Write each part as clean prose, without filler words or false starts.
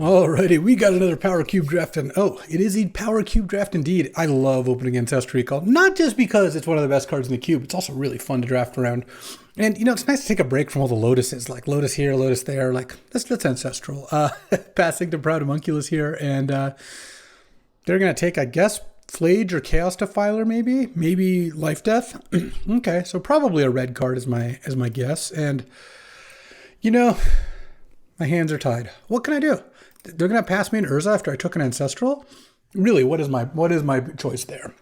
Alrighty, we got another Power Cube draft, and oh, it is a Power Cube draft indeed. I love opening Ancestral Recall, not just because it's one of the best cards in the cube, it's also really fun to draft around. And, you know, it's nice to take a break from all the Lotuses, like Lotus here, Lotus there, like, let's Ancestral. Passing to Proud Homunculus here, and they're going to take, I guess, Flage or Chaos Defiler, maybe Life Death. Okay, so probably a red card is my guess, and, you know, my hands are tied. What can I do? They're going to pass me an Urza after I took an Ancestral? Really, what is my choice there?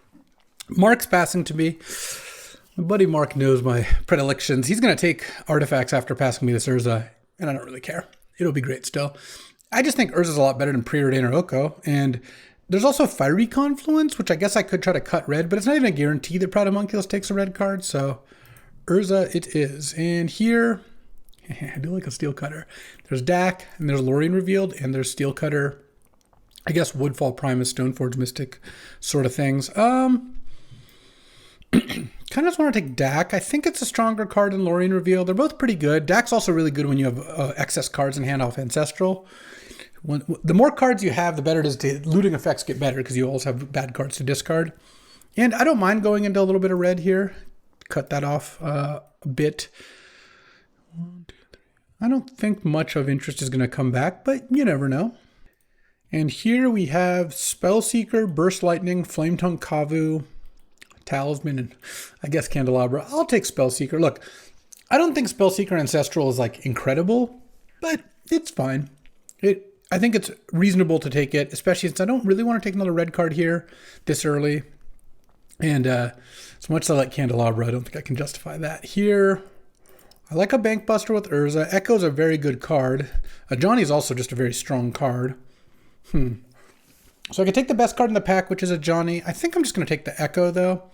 Mark's passing to me. My buddy Mark knows my predilections. He's going to take artifacts after passing me this Urza, and I don't really care. It'll be great still. I just think Urza's a lot better than Preordain or Oko, and there's also Fiery Confluence, which I guess I could try to cut red, but it's not even a guarantee that Proud Homunculus takes a red card, so Urza it is. And here, I do like a Steel Cutter. There's Dak, and there's Lorien Revealed, and there's Steel Cutter. I guess Woodfall Primus, Stoneforge Mystic sort of things. Kind of just want to take Dak. I think it's a stronger card than Lorien Revealed. They're both pretty good. Dak's also really good when you have excess cards in hand off Ancestral. The more cards you have, the better it is to looting effects get better because you also have bad cards to discard. And I don't mind going into a little bit of red here. Cut that off a bit. 1, 2, 3. I don't think much of interest is going to come back, but you never know. And here we have Spellseeker, Burst Lightning, Flame Tongue Kavu, Talisman, and I guess Candelabra. I'll take Spellseeker. Look, I don't think Spellseeker Ancestral is like incredible, but it's fine. I think it's reasonable to take it, especially since I don't really want to take another red card here this early. And as much as I like Candelabra, I don't think I can justify that. Here, I like a Bankbuster with Urza. Echo's a very good card. Johnny's also just a very strong card. So I could take the best card in the pack, which is a Johnny. I think I'm just going to take the Echo, though.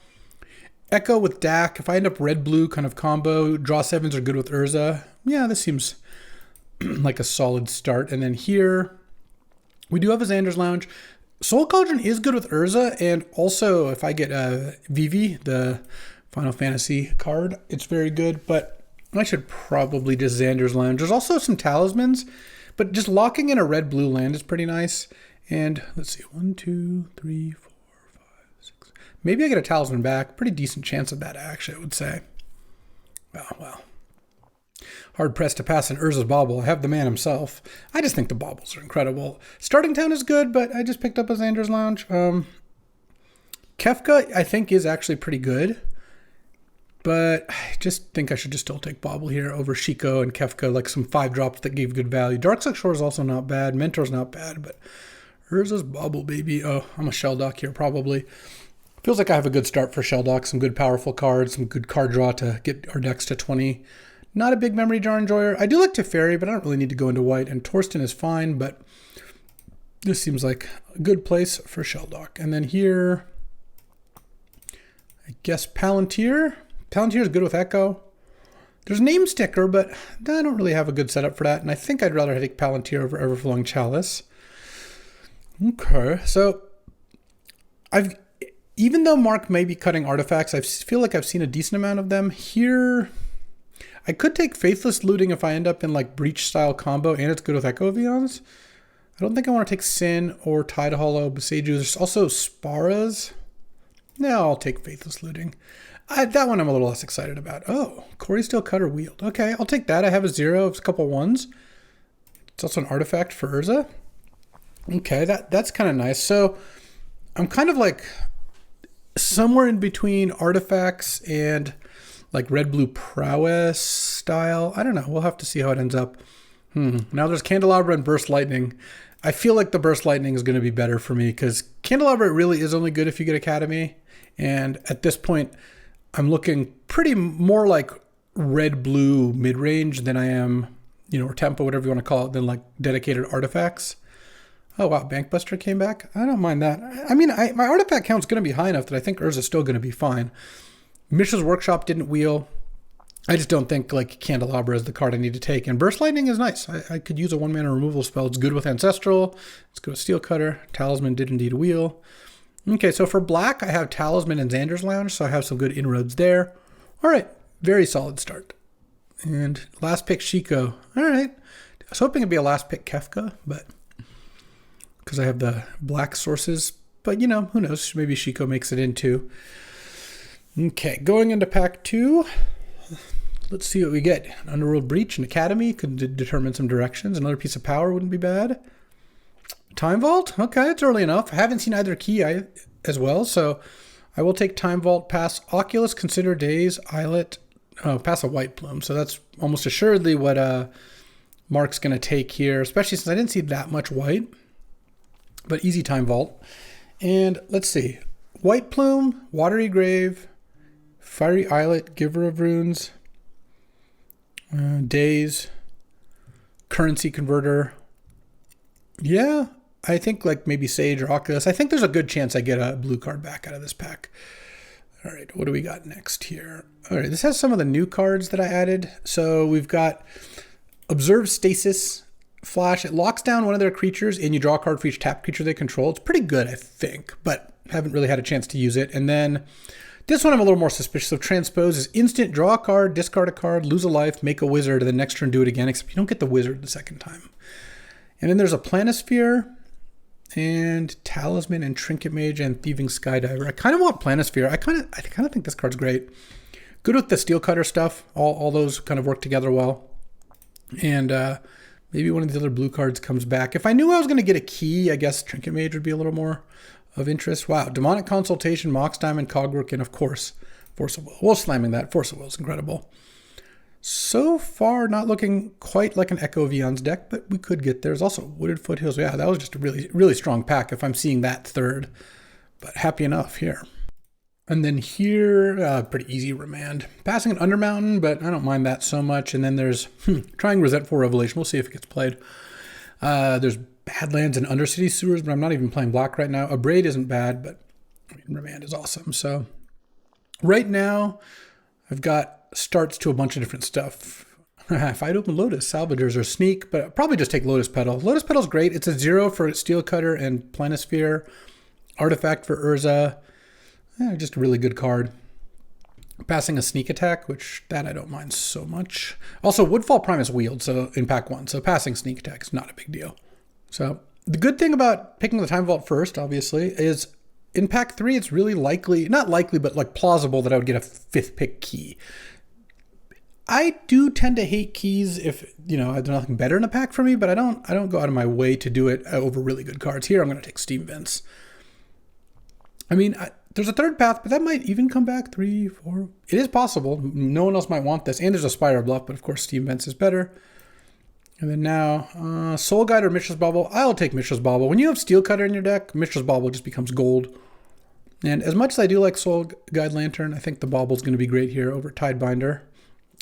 Echo with Dak. If I end up red-blue kind of combo, draw 7s are good with Urza. Yeah, this seems like a solid start. And then here, we do have a Xander's Lounge. Soul Cauldron is good with Urza, and also if I get Vivi, the Final Fantasy card, it's very good, but I should probably just Xander's Lounge. There's also some Talismans, but just locking in a red-blue land is pretty nice. And let's see, 1, 2, 3, 4, 5, 6. Maybe I get a Talisman back. Pretty decent chance of that, actually, I would say. Oh, well. Hard pressed to pass an Urza's Bauble. I have the man himself. I just think the Baubles are incredible. Starting Town is good, but I just picked up a Xander's Lounge. Kefka, I think, is actually pretty good. But I just think I should just still take Bauble here over Shiko and Kefka, like some 5-drops that gave good value. Darksuck Shore is also not bad. Mentor's not bad, but Urza's Bauble, baby. Oh, I'm a Shelldock here, probably. Feels like I have a good start for Shelldock. Some good powerful cards, some good card draw to get our decks to 20. Not a big memory jar enjoyer. I do like Teferi, but I don't really need to go into white. And Torsten is fine, but this seems like a good place for Shelldock. And then here, I guess Palantir. Palantir is good with Echo. There's Name Sticker, but I don't really have a good setup for that. And I think I'd rather take Palantir over Everflowing Chalice. Okay, so even though Mark may be cutting artifacts, I feel like I've seen a decent amount of them. Here, I could take Faithless Looting if I end up in like Breach style combo, and it's good with Echo Vions. I don't think I want to take Sin or Tide Hollow, Beseiju. There's also Sparas. No, I'll take Faithless Looting. That one I'm a little less excited about. Oh, Corey Steel Cutter Wield. Okay, I'll take that. I have a 0, it's a couple 1s. It's also an artifact for Urza. Okay, that's kind of nice. So I'm kind of like somewhere in between artifacts and like red-blue prowess style. I don't know. We'll have to see how it ends up. Now there's Candelabra and Burst Lightning. I feel like the Burst Lightning is going to be better for me because Candelabra really is only good if you get Academy. And at this point, I'm looking pretty more like red-blue mid-range than I am, you know, or tempo, whatever you want to call it, than like dedicated artifacts. Oh, wow, Bankbuster came back. I don't mind that. I mean, my artifact count's going to be high enough that I think Urza's still going to be fine. Mishra's Workshop didn't wheel. I just don't think like Candelabra is the card I need to take. And Burst Lightning is nice. I could use a 1-mana removal spell. It's good with Ancestral. It's good with Steel Cutter. Talisman did indeed wheel. Okay, so for black, I have Talisman and Xander's Lounge, so I have some good inroads there. All right, very solid start. And last pick, Shiko. All right. I was hoping it'd be a last pick Kefka, but because I have the black sources. But, you know, who knows? Maybe Shiko makes it in too. Okay, going into pack 2. Let's see what we get. An Underworld Breach, an Academy, could determine some directions. Another piece of power wouldn't be bad. Time Vault? Okay, it's early enough. I haven't seen either key as well, so I will take Time Vault, pass Oculus, consider Daze, Islet, pass a White Plume. So that's almost assuredly what Mark's going to take here, especially since I didn't see that much white. But easy Time Vault. And let's see. White Plume, Watery Grave, Fiery Islet, Giver of Runes, Daze, Currency Converter. Yeah, I think like maybe Sage or Oculus. I think there's a good chance I get a blue card back out of this pack. All right, what do we got next here? All right, this has some of the new cards that I added. So we've got Observe Stasis, Flash. It locks down one of their creatures and you draw a card for each tap creature they control. It's pretty good, I think, but haven't really had a chance to use it. And then this one I'm a little more suspicious of. Transpose is instant, draw a card, discard a card, lose a life, make a wizard, and the next turn do it again, except you don't get the wizard the second time. And then there's a Planisphere and Talisman and Trinket Mage and Thieving Skydiver. I kind of want Planisphere. I kind of think this card's great. Good with the Steel Cutter stuff. All those kind of work together well. And maybe one of the other blue cards comes back. If I knew I was going to get a key, I guess Trinket Mage would be a little more of interest. Wow. Demonic Consultation, Mox Diamond, Cogwork, and of course, Force of Will. Well, slamming that. Force of Will is incredible. So far, not looking quite like an Echo Vion's deck, but we could get there. There's also Wooded Foothills. Yeah, that was just a really, really strong pack if I'm seeing that third. But happy enough here. And then here, pretty easy Remand. Passing an Undermountain, but I don't mind that so much. And then there's trying Rosette for Revelation. We'll see if it gets played. There's Badlands and Undercity Sewers, but I'm not even playing black right now. Abrade isn't bad, but I mean, Remand is awesome. So right now, I've got starts to a bunch of different stuff. If I'd open Lotus, Salvagers, or Sneak, but I'd probably just take Lotus Petal. Lotus Petal's great. It's a 0 for Steel Cutter and Planisphere. Artifact for Urza. Just a really good card. Passing a Sneak Attack, which that I don't mind so much. Also, Woodfall Primus Wield, so in pack 1. So passing Sneak Attack is not a big deal. So the good thing about picking the Time Vault first, obviously, is in pack 3, it's really likely, not likely, but like plausible that I would get a 5th pick key. I do tend to hate keys if, you know, there's nothing better in a pack for me, but I don't go out of my way to do it over really good cards. Here, I'm going to take Steam Vents. I mean, there's a third path, but that might even come back 3, 4. It is possible. No one else might want this. And there's a Spire Bluff, but of course Steam Vents is better. And then now, Soul Guide or Mishra's Bauble. I'll take Mishra's Bauble. When you have Steel Cutter in your deck, Mishra's Bauble just becomes gold. And as much as I do like Soul Guide Lantern, I think the Bauble's going to be great here over Tidebinder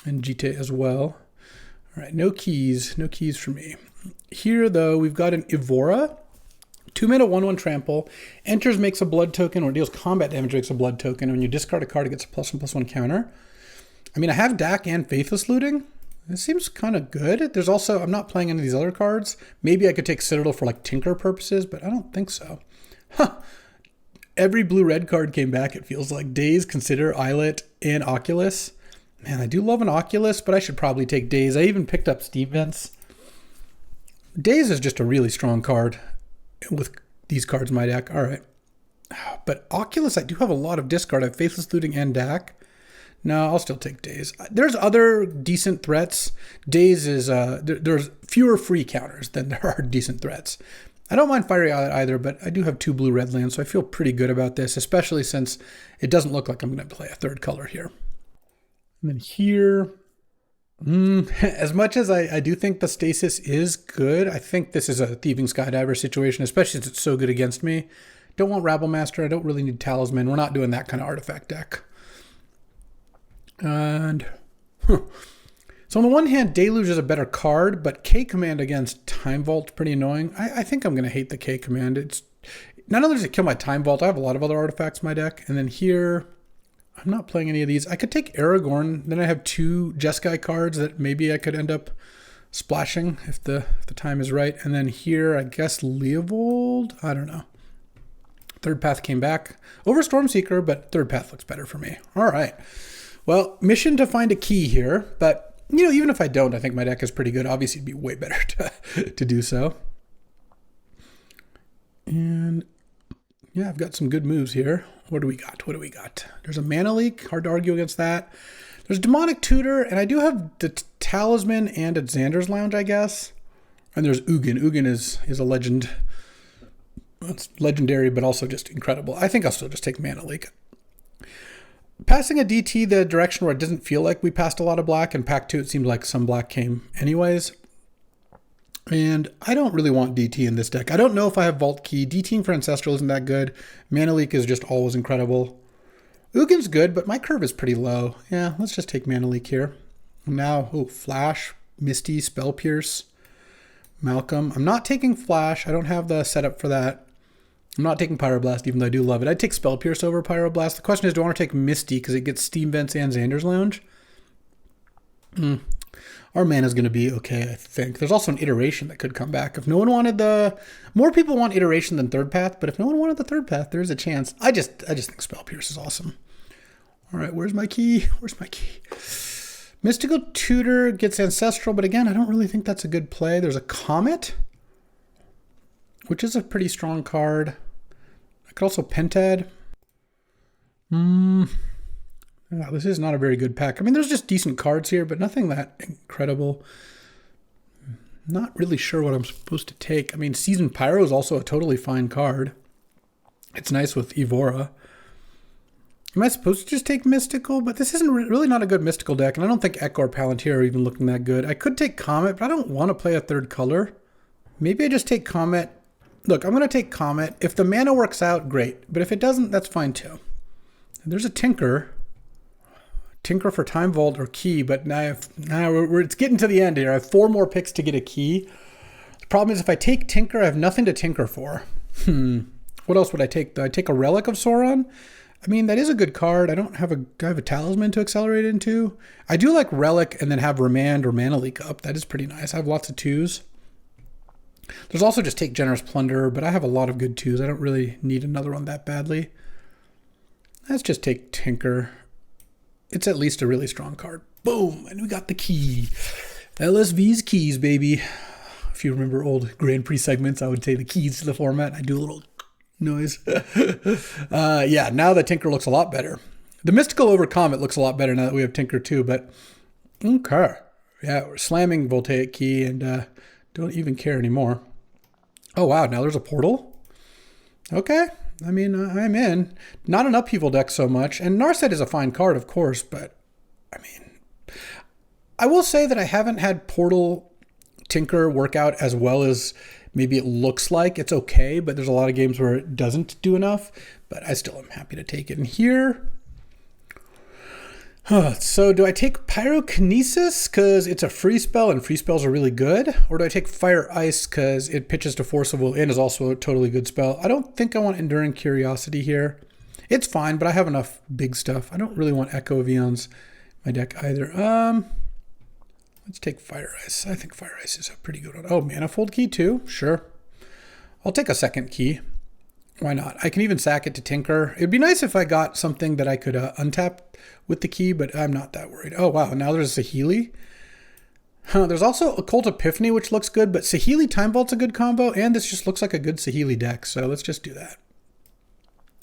and Jite as well. All right, no keys for me. Here, though, we've got an Evora. 2-mana 1/1 trample. Enters, makes a blood token, or deals combat damage, makes a blood token. And when you discard a card, it gets a +1/+1 counter. I mean, I have DAC and Faithless Looting. It seems kind of good. There's also, I'm not playing any of these other cards. Maybe I could take Citadel for like Tinker purposes, but I don't think so. Huh. Every blue-red card came back, it feels like. Daze, Consider, Islet, and Oculus. Man, I do love an Oculus, but I should probably take Daze. I even picked up Steam Vents. Daze is just a really strong card with these cards in my deck. All right. But Oculus, I do have a lot of discard. I have Faithless Looting and DAC. No, I'll still take Daze. There's other decent threats. Daze is, there's fewer free counters than there are decent threats. I don't mind Fiery Islet either, but I do have 2 blue-red lands, so I feel pretty good about this, especially since it doesn't look like I'm going to play a third color here. And then here, as much as I do think the Stasis is good, I think this is a Thieving Skydiver situation, especially since it's so good against me. Don't want Rabble Master. I don't really need Talisman. We're not doing that kind of artifact deck. And so on the one hand, Deluge is a better card, but K Command against Time Vault's pretty annoying. I think I'm going to hate the K Command. It's not only does it kill my Time Vault, I have a lot of other artifacts in my deck. And then here, I'm not playing any of these. I could take Aragorn. Then I have 2 Jeskai cards that maybe I could end up splashing if the time is right. And then here, I guess Leovold. I don't know. Third path came back over Stormseeker, but third path looks better for me. All right. Well, mission to find a key here, but you know, even if I don't, I think my deck is pretty good. Obviously, it'd be way better to do so. And yeah, I've got some good moves here. What do we got? What do we got? There's a Mana Leak. Hard to argue against that. There's Demonic Tutor, and I do have the Talisman and a Xander's Lounge, I guess. And there's Ugin. Ugin is a legend. It's legendary, but also just incredible. I think I'll still just take Mana Leak. Passing a DT the direction where it doesn't feel like we passed a lot of black, and pack 2 it seemed like some black came anyways. And I don't really want DT in this deck. I don't know if I have Vault Key. DTing for Ancestral isn't that good. Mana Leak is just always incredible. Ugin's good, but my curve is pretty low. Yeah, let's just take Mana Leak here. Now, Flash, Misty, Spell Pierce, Malcolm. I'm not taking Flash. I don't have the setup for that. I'm not taking Pyroblast, even though I do love it. I'd take Spell Pierce over Pyroblast. The question is, do I want to take Misty because it gets Steam Vents and Xander's Lounge? Our mana is going to be okay, I think. There's also an Iteration that could come back. If no one wanted the... More people want Iteration than Third Path, but if no one wanted the Third Path, there is a chance. I just think Spell Pierce is awesome. All right, where's my key? Where's my key? Mystical Tutor gets Ancestral, but again, I don't really think that's a good play. There's a Comet, which is a pretty strong card. I could also Pentad. Yeah, this is not a very good pack. I mean, there's just decent cards here, but nothing that incredible. Not really sure what I'm supposed to take. I mean, Seasoned Pyro is also a totally fine card. It's nice with Evora. Am I supposed to just take Mystical? But this isn't really not a good Mystical deck, and I don't think Echo or Palantir are even looking that good. I could take Comet, but I don't want to play a third color. Maybe I just take Comet. Look, I'm going to take Comet. If the mana works out, great. But if it doesn't, that's fine too. And there's a Tinker. Tinker for Time Vault or Key, but now it's getting to the end here. I have 4 more picks to get a key. The problem is if I take Tinker, I have nothing to Tinker for. What else would I take? Do I take a Relic of Sauron? I mean, that is a good card. I have a Talisman to accelerate into. I do like Relic and then have Remand or Mana Leak up. That is pretty nice. I have lots of 2s. There's also just take Generous Plunder, but I have a lot of good 2s. I don't really need another one that badly. Let's just take Tinker. It's at least a really strong card. Boom, and we got the key. LSV's keys, baby. If you remember old Grand Prix segments, I would say the keys to the format. I do a little noise. Yeah, now the Tinker looks a lot better. The Mystical over Comet looks a lot better now that we have Tinker too, but okay. Yeah, we're slamming Voltaic Key and don't even care anymore. Oh, wow, now there's a portal? Okay. I mean, I'm in. Not an upheaval deck so much. And Narset is a fine card, of course, but I mean, I will say that I haven't had Portal Tinker work out as well as maybe it looks like. It's okay, but there's a lot of games where it doesn't do enough, but I still am happy to take it. And here, so do I take Pyrokinesis because it's a free spell and free spells are really good? Or do I take Fire Ice because it pitches to Force of Will and is also a totally good spell? I don't think I want Enduring Curiosity here. It's fine, but I have enough big stuff. I don't really want Echo of Eons in my deck either. Let's take Fire Ice. I think Fire Ice is a pretty good one. Oh, Manifold Key too? Sure. I'll take a second key. Why not? I can even sack it to Tinker. It'd be nice if I got something that I could untap with the key, but I'm not that worried. Oh, wow. Now there's Saheeli. There's also Occult Epiphany, which looks good, but Saheeli Time Vault's a good combo, and this just looks like a good Saheeli deck, so let's just do that.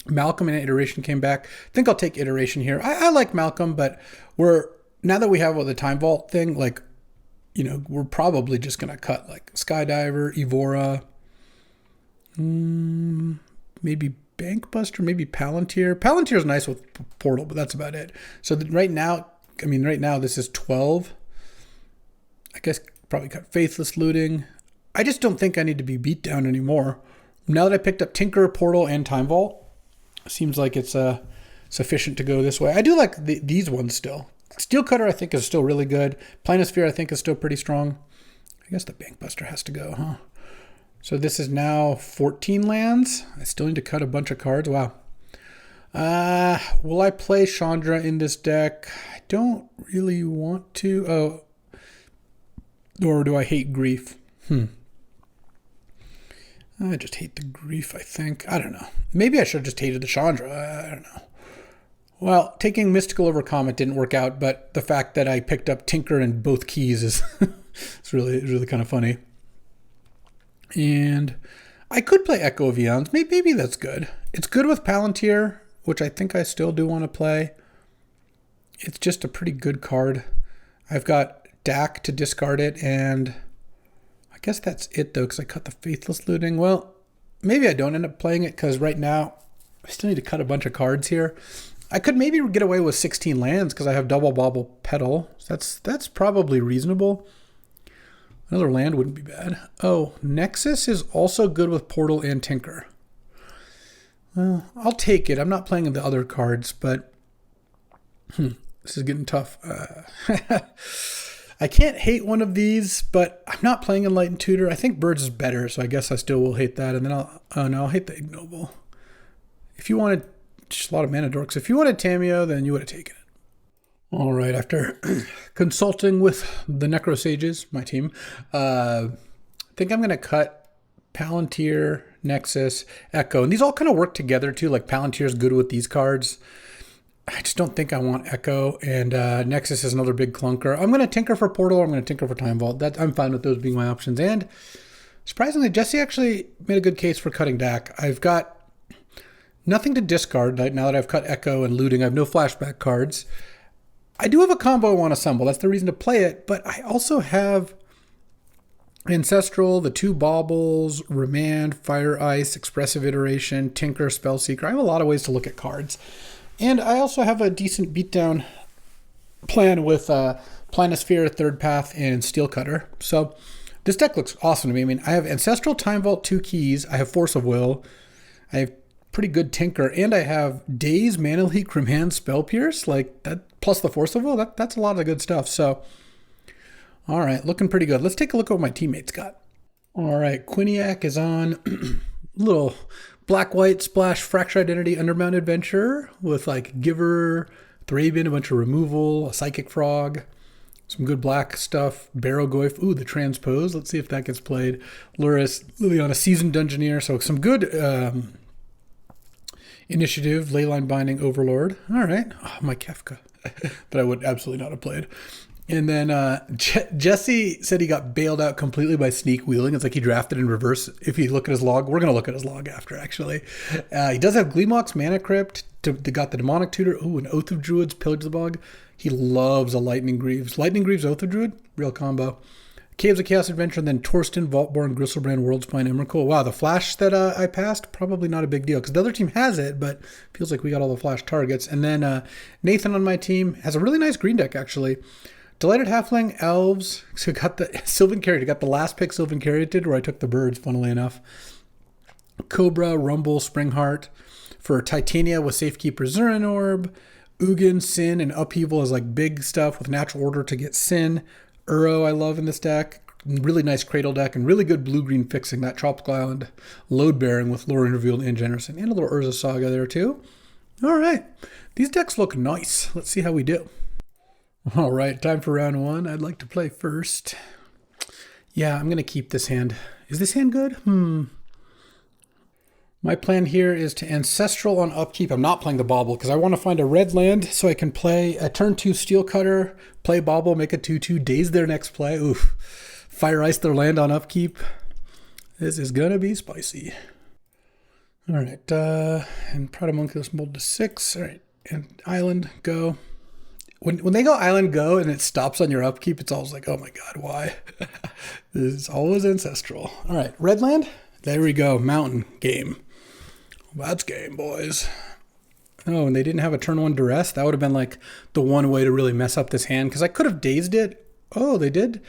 Malcolm and Iteration came back. I think I'll take Iteration here. I like Malcolm, but now that we have the Time Vault thing, like, you know, we're probably just going to cut like Skydiver, Evora, maybe Bankbuster, maybe Palantir. Palantir is nice with Portal, but that's about it. So right now this is 12. I guess probably cut Faithless Looting. I just don't think I need to be beat down anymore. Now that I picked up Tinker, Portal, and Time Vault, seems like it's sufficient to go this way. I do like these ones still. Steel Cutter I think is still really good. Planisphere I think is still pretty strong. I guess the Bankbuster has to go, huh? So this is now 14 lands. I still need to cut a bunch of cards. Wow. Will I play Chandra in this deck? I don't really want to. Oh. Or do I hate Grief? I just hate the Grief, I think. I don't know. Maybe I should have just hated the Chandra. I don't know. Well, taking Mystical over Comet didn't work out, but the fact that I picked up Tinker and both keys is it's really kind of funny. And I could play Echo of Eons. Maybe that's good. It's good with Palantir, which I think I still do want to play. It's just a pretty good card. I've got Dak to discard it, and I guess that's it, though, because I cut the Faithless Looting. Well, maybe I don't end up playing it, because right now I still need to cut a bunch of cards here. I could maybe get away with 16 lands, because I have Double Bobble Petal. So that's probably reasonable. Another land wouldn't be bad. Oh, Nexus is also good with Portal and Tinker. Well, I'll take it. I'm not playing the other cards, but this is getting tough. I can't hate one of these, but I'm not playing Enlightened Tutor. I think Birds is better, so I guess I still will hate that. And then I'll hate the Ignoble. If you wanted just a lot of mana dorks, if you wanted Tameo, then you would have taken it. All right, after consulting with the Necro Sages, my team, I think I'm going to cut Palantir, Nexus, Echo. And these all kind of work together too. Like Palantir is good with these cards. I just don't think I want Echo. And Nexus is another big clunker. I'm going to tinker for Portal. Or I'm going to tinker for Time Vault. I'm fine with those being my options. And surprisingly, Jesse actually made a good case for cutting Dak. I've got nothing to discard now that I've cut Echo and Looting. I have no flashback cards. I do have a combo I want to assemble. That's the reason to play it. But I also have Ancestral, the 2 Baubles, Remand, Fire Ice, Expressive Iteration, Tinker, Spellseeker. I have a lot of ways to look at cards. And I also have a decent beatdown plan with Planisphere, Third Path, and Steel Cutter. So this deck looks awesome to me. I mean, I have Ancestral, Time Vault, 2 keys. I have Force of Will. I have pretty good Tinker. And I have Daze, Mana Leak, Remand, Spell Pierce. Like that, plus the Force of Will. That's a lot of good stuff. So, all right, looking pretty good. Let's take a look at what my teammates got. All right, Quiniac is on. Little black-white splash Fracture Identity Underbound Adventure with like Giver, Thraben, a bunch of removal, a Psychic Frog, some good black stuff, Barrowgoyf, ooh, the Transpose. Let's see if that gets played. Luris, Liliana, Seasoned Dungeoneer, so some good initiative, Leyline Binding, Overlord. All right, oh, my Kefka that I would absolutely not have played. And then Jesse said he got bailed out completely by Sneak Wheeling. It's like he drafted in reverse. If you look at his log, we're going to look at his log after, actually. He does have Gleemox, Mana Crypt. Got the Demonic Tutor. Ooh, an Oath of Druids, Pillage the Bog. He loves a Lightning Greaves. Lightning Greaves, Oath of Druid, real combo. Caves of Chaos Adventure, and then Torsten, Vaultborn, Gristlebrand, Worldspine, Emrakul. Wow, the Flash that I passed, probably not a big deal, because the other team has it, but feels like we got all the Flash targets. And then Nathan on my team has a really nice green deck, actually. Delighted Halfling, Elves, so got the Sylvan Carrier, got the last pick Sylvan Carrier did, where I took the birds, funnily enough. Cobra, Rumble, Springheart. For Titania with Safekeeper, Zurin Orb. Ugin, Sin, and Upheaval is like big stuff with Natural Order to get Sin. Uro I love in this deck. Really nice Cradle deck, and really good blue-green fixing, that Tropical Island load bearing with Lorien Revealed and Generation. And a little Urza Saga there too. All right, these decks look nice. Let's see how we do. All right, time for round 1. I'd like to play first. Yeah, I'm going to keep this hand. Is this hand good? My plan here is to Ancestral on upkeep. I'm not playing the Bauble because I want to find a red land so I can play a turn 2 Steel Cutter, play Bauble, make a 2/2, daze their next play. Oof. Fire Ice their land on upkeep. This is going to be spicy. All right, and Pride of Homunculus mold to 6. All right, and Island, go. When they go Island, go, and it stops on your upkeep, it's always like, oh my god, why? This is always Ancestral. All right, red land. There we go, Mountain, game. Well, that's game, boys. Oh, and they didn't have a turn 1 Duress? That would have been like the one way to really mess up this hand, because I could have dazed it. Oh, they did.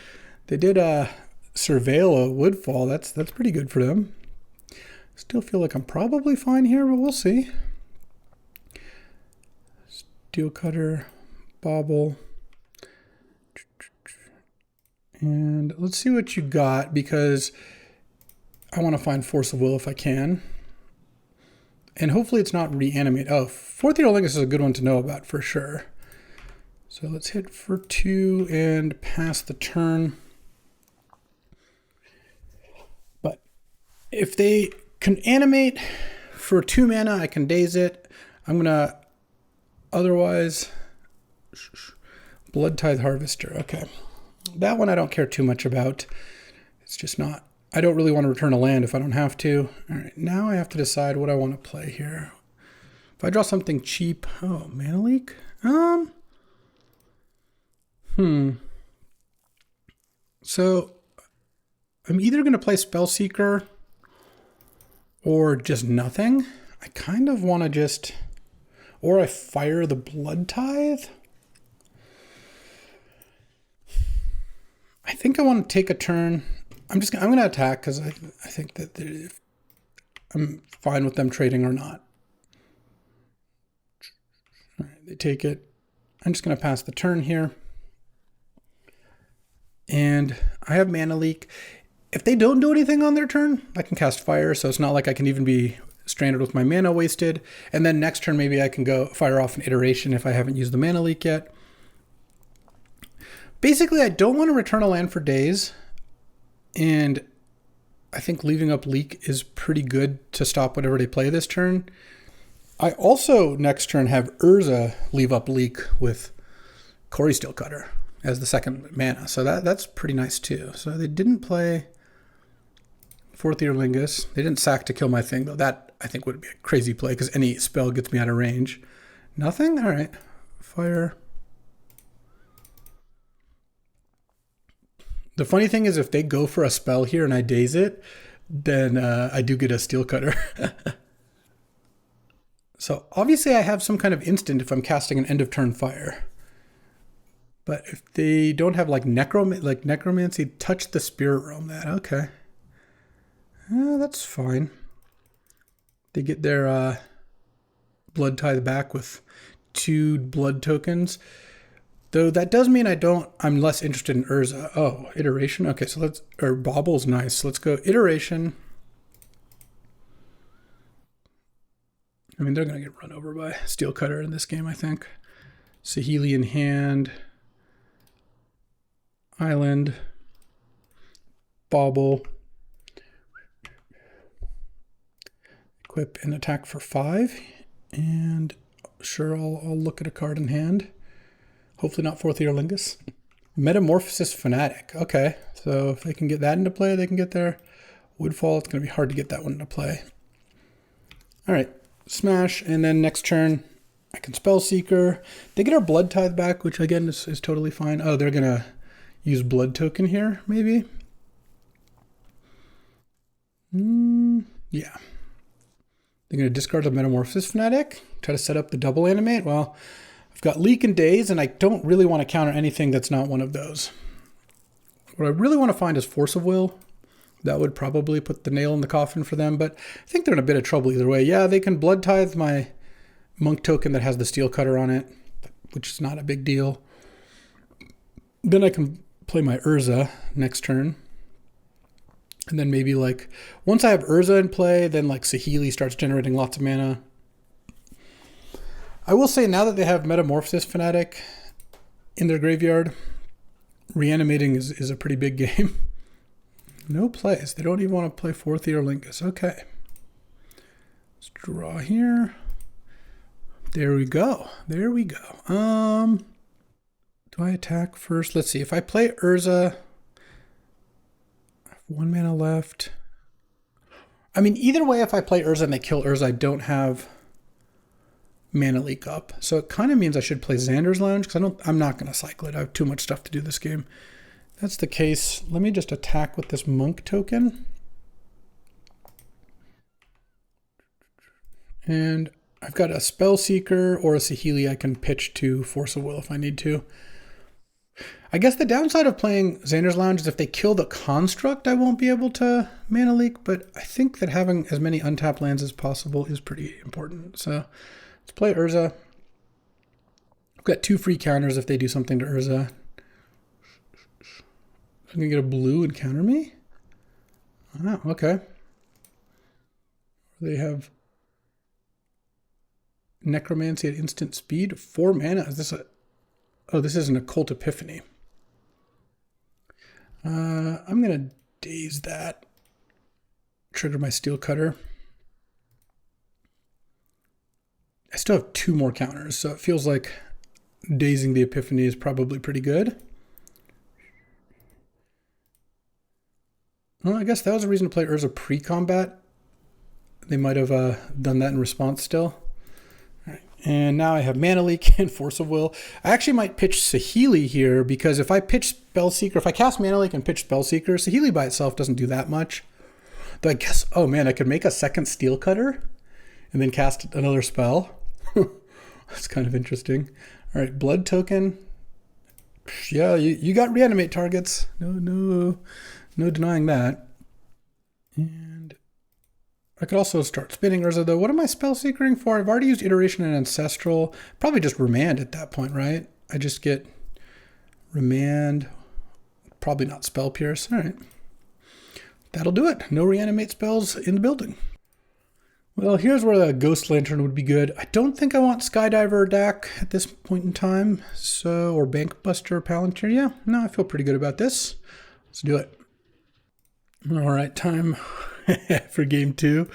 They did Surveil a Woodfall. That's pretty good for them. Still feel like I'm probably fine here, but we'll see. Steel Cutter, Bauble. And let's see what you got, because I want to find Force of Will if I can. And hopefully it's not reanimate. Oh, Fourth Year Lingus is a good one to know about for sure. So let's hit for 2 and pass the turn. But if they can animate for 2 mana, I can daze it. I'm going to otherwise... Blood Tithe Harvester. Okay. That one I don't care too much about. It's just not I don't really want to return a land if I don't have to. All right, now I have to decide what I want to play here. If I draw something cheap, oh, mana leak? So I'm either going to play Spellseeker or just nothing. I kind of want to just, or I fire the Blood Tithe. I think I want to take a turn. I'm going to attack because I think that I'm fine with them trading or not. All right, they take it. I'm just going to pass the turn here. And I have mana leak. If they don't do anything on their turn, I can cast fire, so it's not like I can even be stranded with my mana wasted. And then next turn, maybe I can go fire off an iteration if I haven't used the mana leak yet. Basically, I don't want to return a land for days. And I think leaving up leak is pretty good to stop whatever they play this turn. I also, next turn, have Urza leave up leak with Corey Steelcutter as the second mana. So that's pretty nice too. So they didn't play Fourth Ear Lingus. They didn't sack to kill my thing, though. That, I think, would be a crazy play because any spell gets me out of range. Nothing? All right. Fire. The funny thing is if they go for a spell here and I daze it, then I do get a Steelcutter. So obviously I have some kind of instant if I'm casting an end of turn fire. But if they don't have like necromancy, touch the spirit realm, that okay. That's fine. They get their Blood Tithe back with 2 blood tokens. Though that does mean I'm less interested in Urza. Oh, iteration. Okay, so Bobble's nice. So let's go iteration. I mean, they're going to get run over by Steelcutter in this game, I think. Saheeli in hand. Island. Bobble. Equip and attack for 5. And sure, I'll look at a card in hand. Hopefully not Fourth Ear Lingus. Metamorphosis Fanatic. Okay, so if they can get that into play, they can get their Woodfall. It's going to be hard to get that one into play. All right, smash, and then next turn, I can Spellseeker. They get our Blood Tithe back, which again is totally fine. Oh, they're going to use Blood Token here, maybe? Yeah. They're going to discard the Metamorphosis Fanatic, try to set up the double animate. Well, I've got Leak and Daze, and I don't really want to counter anything that's not one of those. What I really want to find is Force of Will. That would probably put the nail in the coffin for them, but I think they're in a bit of trouble either way. Yeah, they can Blood Tithe my Monk token that has the Steelcutter on it, which is not a big deal. Then I can play my Urza next turn. And then maybe like, once I have Urza in play, then like Saheeli starts generating lots of mana. I will say now that they have Metamorphosis Fanatic in their graveyard, reanimating is a pretty big game. No plays. They don't even want to play Fourth Ear Lingus. Okay. Let's draw here. There we go. There we go. Do I attack first? Let's see. If I play Urza, I have 1 mana left. I mean, either way, if I play Urza and they kill Urza, I don't have mana leak up. So it kind of means I should play Xander's Lounge because I'm not going to cycle it. I have too much stuff to do this game. If that's the case, let me just attack with this Monk token. And I've got a Spellseeker or a Saheeli I can pitch to Force of Will if I need to. I guess the downside of playing Xander's Lounge is if they kill the construct, I won't be able to mana leak, but I think that having as many untapped lands as possible is pretty important. So let's play Urza. I've got 2 free counters if they do something to Urza. I'm going to get a blue and counter me? Oh, okay. They have Necromancy at instant speed, 4 mana. Is this a... Oh, this is an Occult Epiphany. I'm going to daze that. Trigger my Steelcutter. I still have 2 more counters, so it feels like dazing the Epiphany is probably pretty good. Well, I guess that was a reason to play Urza pre-combat. They might have done that in response still. All right. And now I have Mana Leak and Force of Will. I actually might pitch Saheeli here, because if I pitch Spellseeker, if I cast Mana Leak and pitch Spellseeker, Saheeli by itself doesn't do that much. Though I guess, oh man, I could make a second Steel Cutter and then cast another spell. That's kind of interesting. All right, Blood Token. Yeah, you got reanimate targets. No denying that. And I could also start spinning Urza, though. What am I spell seekering for? I've already used Iteration and Ancestral. Probably just Remand at that point, right? I just get Remand. Probably not Spell Pierce. All right. That'll do it. No reanimate spells in the building. Well, here's where the Ghost Lantern would be good. I don't think I want Skydiver or Dak at this point in time. So, or Bankbuster, Palantir. Yeah, no, I feel pretty good about this. Let's do it. All right, time for game 2.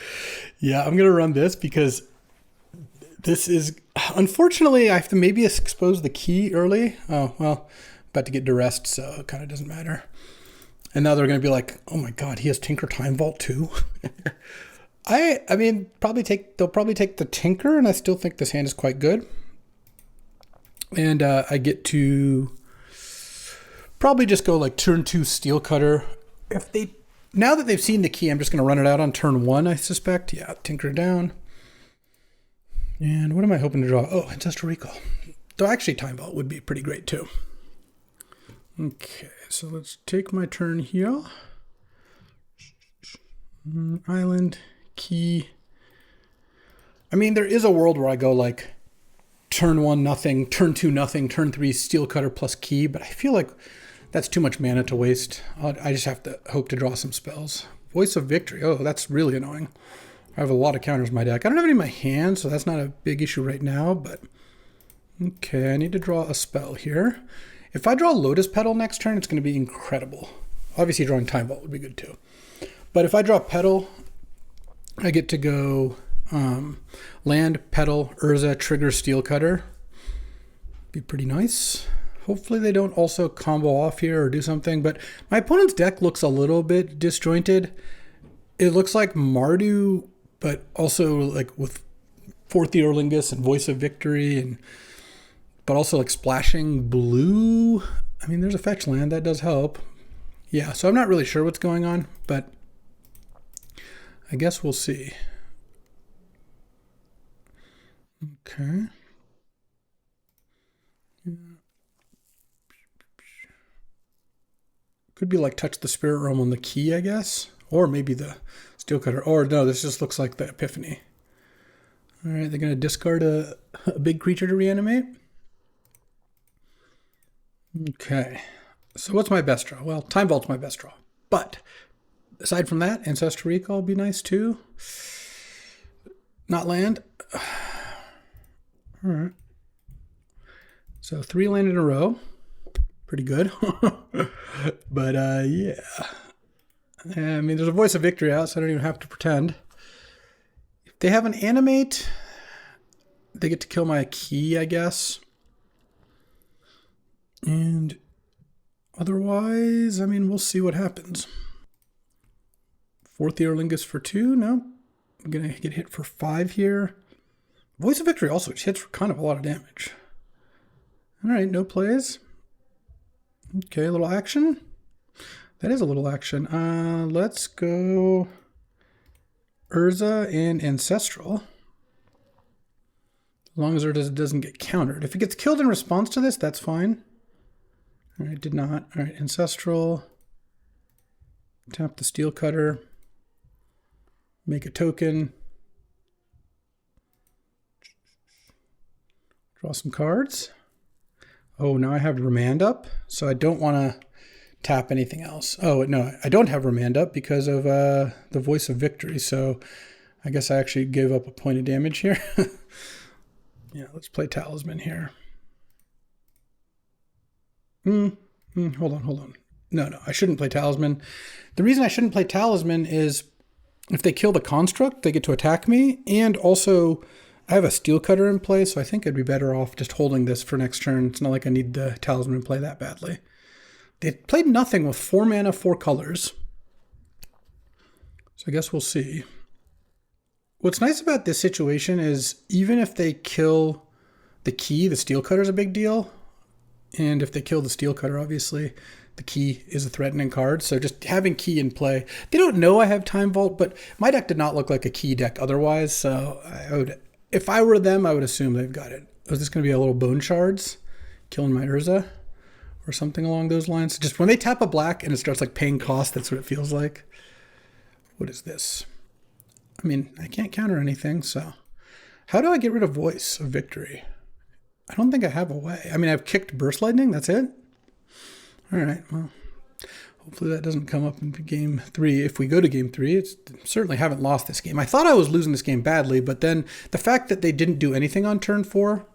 Yeah, I'm going to run this because this is, unfortunately, I have to maybe expose the key early. Oh, well, about to get duressed, so it kind of doesn't matter. And now they're going to be like, oh my God, he has Tinker Time Vault too. I mean, they'll probably take the Tinker, and I still think this hand is quite good. And I get to probably just go like turn 2 Steel Cutter. Now that they've seen the key, I'm just going to run it out on turn 1, I suspect. Yeah, Tinker down. And what am I hoping to draw? Oh, Ancestral Recall. Though actually Time Vault would be pretty great too. Okay, so let's take my turn here. Island, key. I mean, there is a world where I go like turn 1 nothing, turn 2 nothing, turn 3 Steel Cutter plus key, but I feel like that's too much mana to waste. I just have to hope to draw some spells. Voice of Victory. Oh, that's really annoying. I have a lot of counters in my deck. I don't have any in my hand, so that's not a big issue right now, but okay, I need to draw a spell here. If I draw Lotus Petal next turn, it's going to be incredible. Obviously, drawing Time Vault would be good too. But if I draw Petal, I get to go land, Petal, Urza, trigger, Steel Cutter. Be pretty nice. Hopefully they don't also combo off here or do something. But my opponent's deck looks a little bit disjointed. It looks like Mardu, but also like with Fourth Eorlingus and Voice of Victory, but also like splashing blue. I mean, there's a fetch land that does help. Yeah, so I'm not really sure what's going on, but I guess we'll see. Okay. Could be like Touch the Spirit Realm on the key, I guess. Or maybe the Steel Cutter. Or no, this just looks like the Epiphany. All right, they're going to discard a big creature to reanimate. Okay. So what's my best draw? Well, Time Vault's my best draw. But aside from that, Ancestral Recall would be nice too. Not land. All right. So 3 land in a row. Pretty good. But yeah. I mean, there's a Voice of Victory out, so I don't even have to pretend. If they have an Animate, they get to kill my key, I guess. And otherwise, I mean, we'll see what happens. Fourth Eorlingus for 2. No. I'm going to get hit for 5 here. Voice of Victory also hits for kind of a lot of damage. All right, no plays. Okay, a little action. That is a little action. Let's go Urza and Ancestral. As long as it doesn't get countered. If it gets killed in response to this, that's fine. All right, did not. All right, Ancestral. Tap the Steel Cutter. Make a token. Draw some cards. Oh, now I have Remand up, so I don't want to tap anything else. Oh, no, I don't have Remand up because of the Voice of Victory, so I guess I actually gave up a point of damage here. Yeah, let's play Talisman here. Hold on. No, I shouldn't play Talisman. The reason I shouldn't play Talisman is if they kill the construct, they get to attack me, and also I have a Steel Cutter in play, so I think I'd be better off just holding this for next turn. It's not like I need the Talisman play that badly. They played nothing with 4 mana, 4 colors. I guess we'll see. What's nice about this situation is even if they kill the key, the steel cutter is a big deal. And if they kill the steel cutter, obviously, the key is a threatening card. So just having key in play. They don't know I have Time Vault, but my deck did not look like a key deck otherwise. So I would, if I were them, I would assume they've got it. Is this going to be a little Bone Shards? Killing my Urza? Or something along those lines? Just when they tap a black and it starts like paying cost, that's what it feels like. What is this? I mean, I can't counter anything, so. How do I get rid of Voice of Victory? I don't think I have a way. I mean, I've kicked Burst Lightning, that's it? All right, well, hopefully that doesn't come up in game 3. If we go to game 3, certainly haven't lost this game. I thought I was losing this game badly, but then the fact that they didn't do anything on turn 4,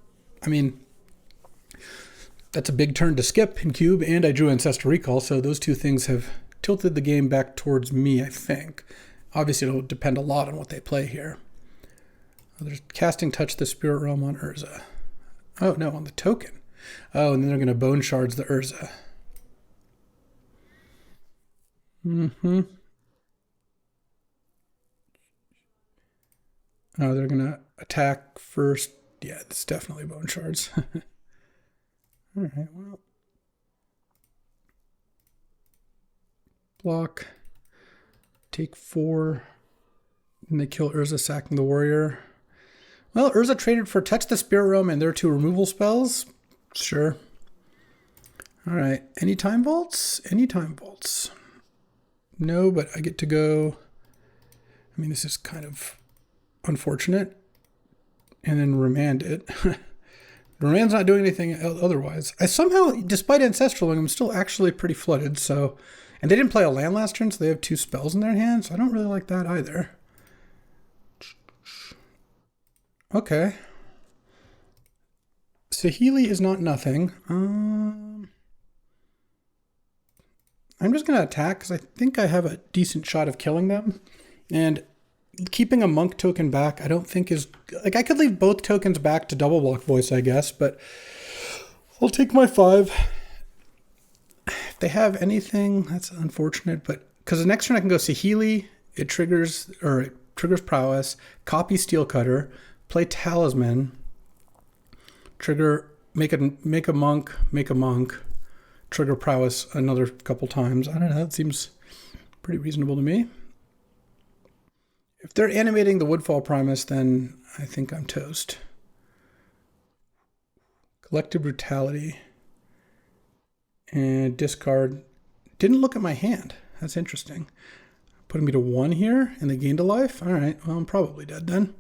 I mean, that's a big turn to skip in Cube, and I drew Ancestral Recall, so those two things have tilted the game back towards me, I think. Obviously, it'll depend a lot on what they play here. There's casting Touch the Spirit Realm on Urza. Oh, no, on the token. Oh, and then they're going to Bone Shards the Urza. Oh, they're going to attack first. Yeah, it's definitely Bone Shards. All right, well. Block. Take 4. And they kill Urza, sacking the warrior. Well, Urza traded for Touch the Spirit Realm and their 2 removal spells. Sure. All right. Any Time Vaults? Any Time Vaults? No, but I get to go. I mean, this is kind of unfortunate. And then remand it. Remand's not doing anything otherwise. I somehow, despite Ancestral, I'm still actually pretty flooded. So, and they didn't play a land last turn, so they have 2 spells in their hand. So I don't really like that either. Okay. Saheeli is not nothing. I'm just going to attack because I think I have a decent shot of killing them. And keeping a monk token back, I don't think is... Like, I could leave both tokens back to double block Voice, I guess. But I'll take my 5. If they have anything, that's unfortunate. But because the next turn I can go Saheeli. It triggers Prowess. Copy Steel Cutter. Play Talisman, trigger, make a monk, trigger Prowess another couple times. I don't know, that seems pretty reasonable to me. If they're animating the Woodfall Primus, then I think I'm toast. Collective Brutality. And discard. Didn't look at my hand. That's interesting. Putting me to 1 here, and they gained a life? All right, well, I'm probably dead then.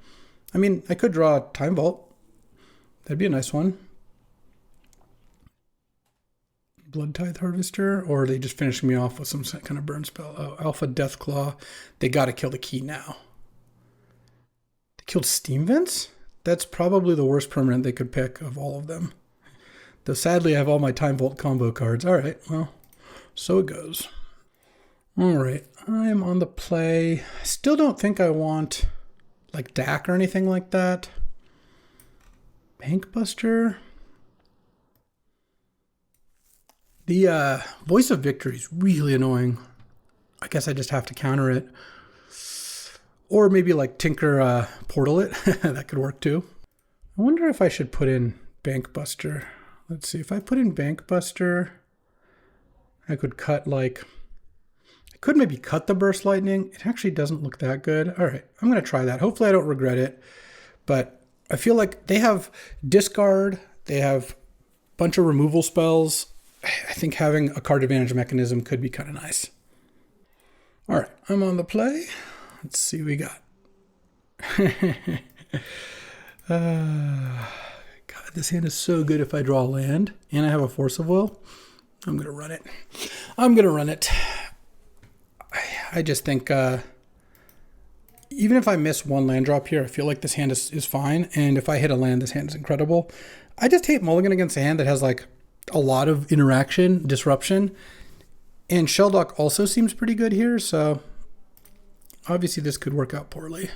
I mean, I could draw a Time Vault. That'd be a nice one. Blood Tithe Harvester, or are they just finishing me off with some kind of burn spell? Oh, Alpha Deathclaw. They got to kill the key now. They killed Steam Vents? That's probably the worst permanent they could pick of all of them. Though sadly, I have all my Time Vault combo cards. All right, well, so it goes. All right, I'm on the play. I still don't think I want... like DAC or anything like that. Bankbuster. The Voice of Victory is really annoying. I guess I just have to counter it. Or maybe like Tinker Portal it. That could work too. I wonder if I should put in Bankbuster. Let's see. If I put in Bankbuster, I could cut like... I could maybe cut the Burst Lightning. It actually doesn't look that good. All right, I'm going to try that. Hopefully I don't regret it. But I feel like they have discard. They have a bunch of removal spells. I think having a card advantage mechanism could be kind of nice. All right, I'm on the play. Let's see what we got. God, this hand is so good if I draw land and I have a Force of Will. I'm going to run it. I'm going to run it. I just think even if I miss 1 land drop here, I feel like this hand is fine. And if I hit a land, this hand is incredible. I just hate mulligan against a hand that has like a lot of interaction, disruption. And Shelldock also seems pretty good here. So obviously this could work out poorly.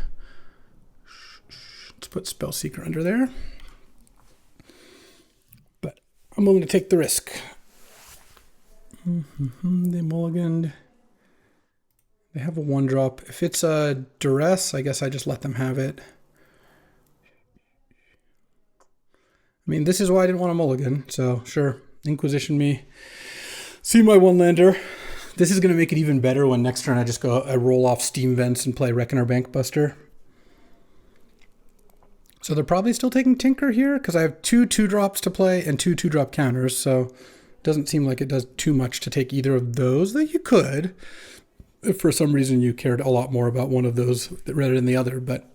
Let's put Spellseeker under there. But I'm willing to take the risk. They mulliganed. They have a 1-drop. If it's a duress, I guess I just let them have it. I mean, this is why I didn't want a mulligan, so sure, Inquisition me. See my 1-lander. This is going to make it even better when next turn I roll off Steam Vents and play Reckoner Bankbuster. So they're probably still taking Tinker here because I have 2 2-drops to play and 2 2-drop counters, so it doesn't seem like it does too much to take either of those. That you could, if for some reason you cared a lot more about one of those rather than the other. But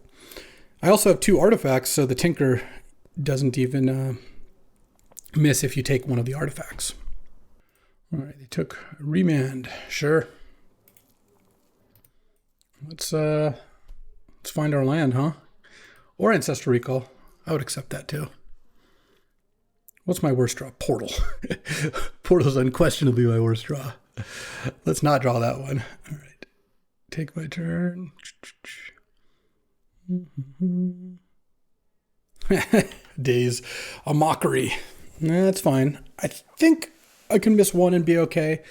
I also have 2 artifacts, so the Tinker doesn't even miss if you take one of the artifacts. All right, they took Remand. Sure. Let's find our land, huh? Or Ancestral Recall. I would accept that too. What's my worst draw? Portal. Portal's unquestionably my worst draw. Let's not draw that one. All right. Take my turn. Days. A mockery. Nah, that's fine. I think I can miss one and be okay.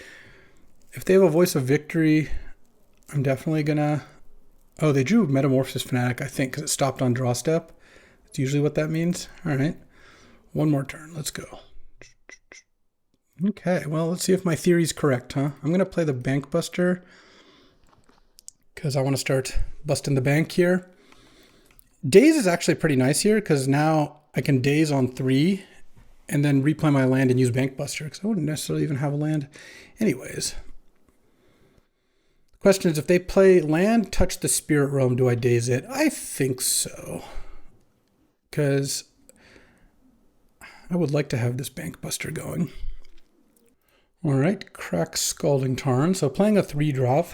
If they have a Voice of Victory, I'm definitely gonna... Oh, they drew Metamorphosis Fanatic, I think, because it stopped on draw step. That's usually what that means. All right. One more turn. Let's go. Okay, well, let's see if my theory's correct, huh? I'm going to play the Bankbuster because I want to start busting the bank here. Daze is actually pretty nice here because now I can Daze on 3 and then replay my land and use Bankbuster because I wouldn't necessarily even have a land anyways. Question is, if they play land, touch the Spirit Realm, do I Daze it? I think so. Because I would like to have this Bankbuster going. All right, crack Scalding Tarn. So playing a 3-drop.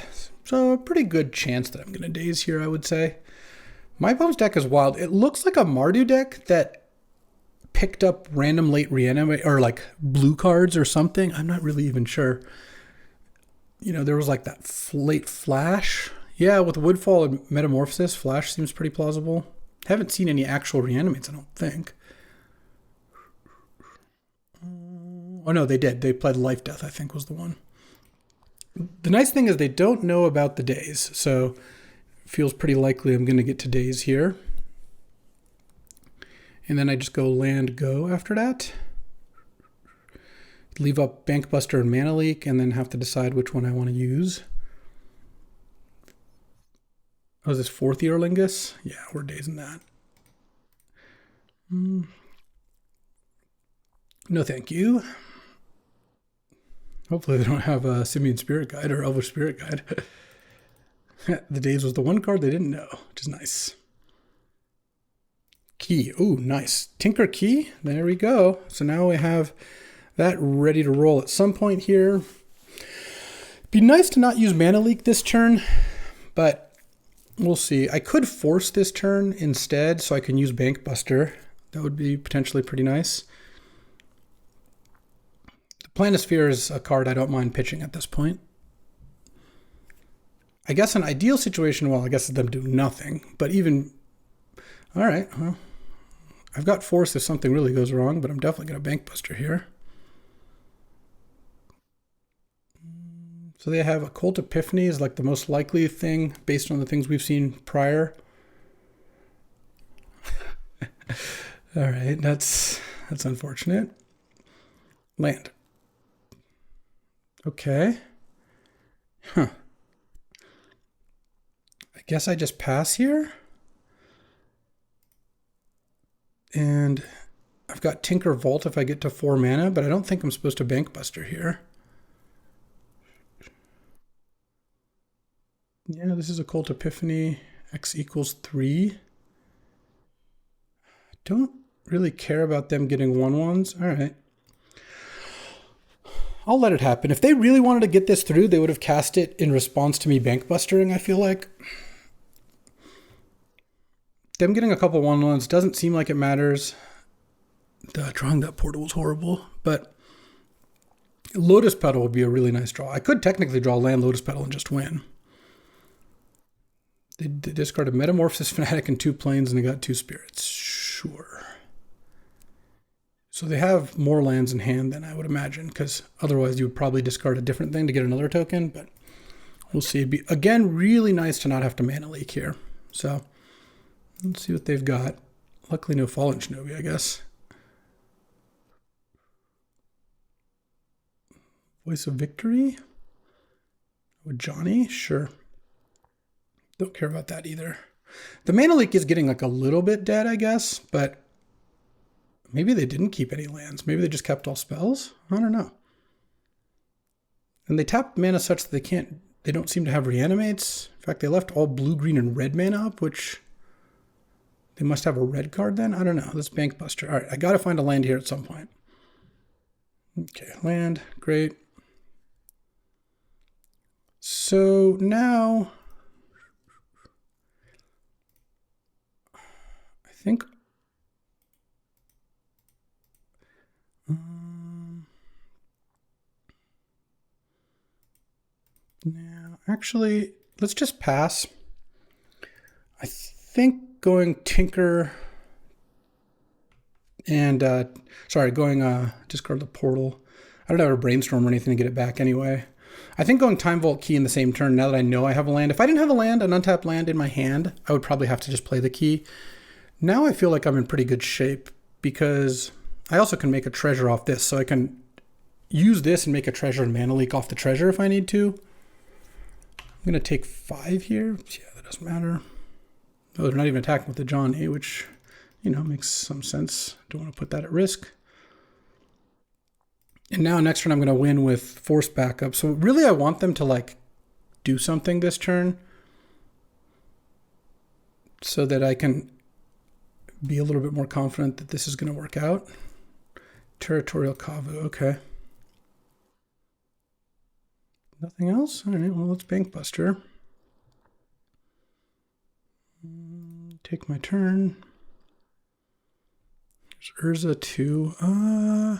So a pretty good chance that I'm going to Daze here, I would say. My opponent's deck is wild. It looks like a Mardu deck that picked up random late reanimate or like blue cards or something. I'm not really even sure. You know, there was like that late Flash. Yeah, with Woodfall and Metamorphosis, Flash seems pretty plausible. Haven't seen any actual reanimates, I don't think. Oh no, they did. They played Life Death, I think was the one. The nice thing is they don't know about the days, so it feels pretty likely I'm going to get to days here. And then I just go land go after that. Leave up Bankbuster and Mana Leak, and then have to decide which one I want to use. Oh, is this 4th Eorlingus? Yeah, we're dazing that. No, thank you. Hopefully they don't have a Simian Spirit Guide or Elvish Spirit Guide. The Daze was the one card they didn't know, which is nice. Key. Ooh, nice. Tinker Key. There we go. So now we have that ready to roll at some point here. Be nice to not use Mana Leak this turn, but we'll see. I could force this turn instead so I can use Bankbuster. That would be potentially pretty nice. The Planisphere is a card I don't mind pitching at this point. I guess an ideal situation, well, I guess them do nothing, but even... All right, well, I've got force if something really goes wrong, but I'm definitely going to Bankbuster here. So they have Occult Epiphany is like the most likely thing based on the things we've seen prior. All right, that's unfortunate. Land. Okay. Huh. I guess I just pass here. And I've got Tinker Vault if I get to 4 mana, but I don't think I'm supposed to Bankbuster here. Yeah, this is Occult Epiphany. X equals 3. Don't really care about them getting 1/1s. All right. I'll let it happen. If they really wanted to get this through, they would have cast it in response to me Bankbustering, I feel like. Them getting a couple 1/1s doesn't seem like it matters. Drawing that portal was horrible, but Lotus Petal would be a really nice draw. I could technically draw land Lotus Petal and just win. They discarded Metamorphosis Fanatic and 2 planes, and they got 2 spirits. Sure. So they have more lands in hand than I would imagine, because otherwise you would probably discard a different thing to get another token, but We'll see. It'd be, again, really nice to not have to mana leak here. So let's see what they've got. Luckily, no Fallen Shinobi, I guess. Voice of Victory? With Johnny? Sure. Don't care about that either. The mana leak is getting like a little bit dead, I guess, but maybe they didn't keep any lands. Maybe they just kept all spells? I don't know. And they tapped mana such that they don't seem to have reanimates. In fact, they left all blue, green, and red mana up, which they must have a red card then? I don't know. Let's Bank Buster. All right, I got to find a land here at some point. Okay, land. Great. So now I think now actually let's just pass. I think going Tinker and going discard the portal. I don't have a Brainstorm or anything to get it back anyway. I think going Time Vault Key in the same turn, now that I know I have a land. If I didn't have a land, an untapped land in my hand, I would probably have to just play the key. Now I feel like I'm in pretty good shape because I also can make a treasure off this. So I can use this and make a treasure and mana leak off the treasure if I need to. I'm going to take 5 here. Yeah, that doesn't matter. Oh, they're not even attacking with the Johnny, which, you know, makes some sense. Don't want to put that at risk. And now next turn I'm going to win with Force Backup. So really I want them to like do something this turn so that I can be a little bit more confident that this is going to work out. Territorial Kavu, okay. Nothing else? All right, well, let's Bank Buster. Take my turn. There's Urza 2.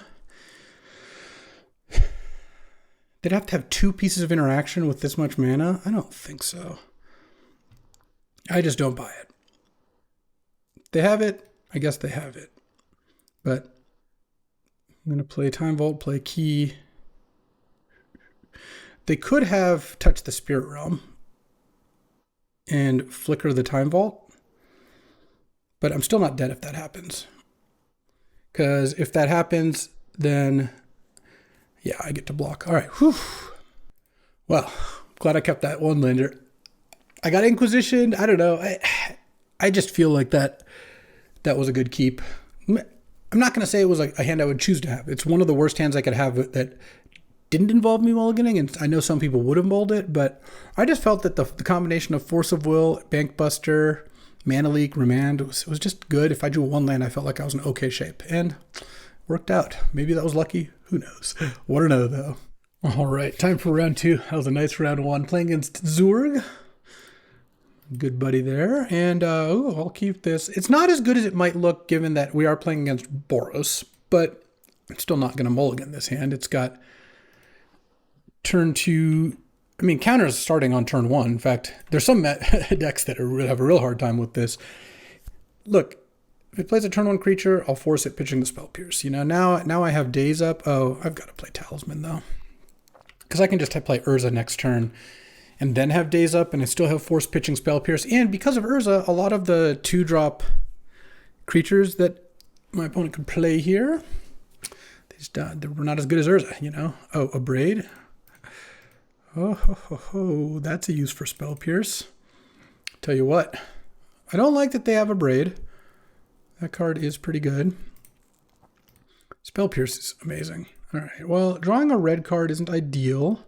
They'd have to have 2 pieces of interaction with this much mana? I don't think so. I just don't buy it. They have it. I guess they have it. But I'm going to play Time Vault, play Key. They could have touched the Spirit Realm and flicker the Time Vault. But I'm still not dead if that happens. Because if that happens, then yeah, I get to block. All right. Whew. Well, glad I kept that one lander. I got Inquisition. I don't know. I just feel like that was a good keep. I'm not going to say it was like a hand I would choose to have. It's one of the worst hands I could have that didn't involve me mulliganing, and I know some people would have mulled it, but I just felt that the combination of Force of Will, Bank Buster, Mana Leak, Remand was just good. If I drew one land, I felt like I was in okay shape, and worked out. Maybe that was lucky. Who knows? Want to know, though. All right, time for round 2. That was a nice round 1. Playing against Zurg. Good buddy there. And I'll keep this. It's not as good as it might look given that we are playing against Boros, but it's still not going to mulligan this hand. It's got turn 2. I mean, counters starting on turn 1. In fact, there's some decks that have a real hard time with this. Look, if it plays a turn 1 creature, I'll force it pitching the Spell Pierce. You know, now I have Days Up. Oh, I've got to play Talisman, though. Because I can just play Urza next turn and then have Days Up, and I still have force pitching Spell Pierce. And because of Urza, a lot of the 2-drop creatures that my opponent could play here, they were not as good as Urza, you know? Oh, a Braid. Oh, that's a use for Spell Pierce. Tell you what, I don't like that they have a Braid. That card is pretty good. Spell Pierce is amazing. All right, well, drawing a red card isn't ideal.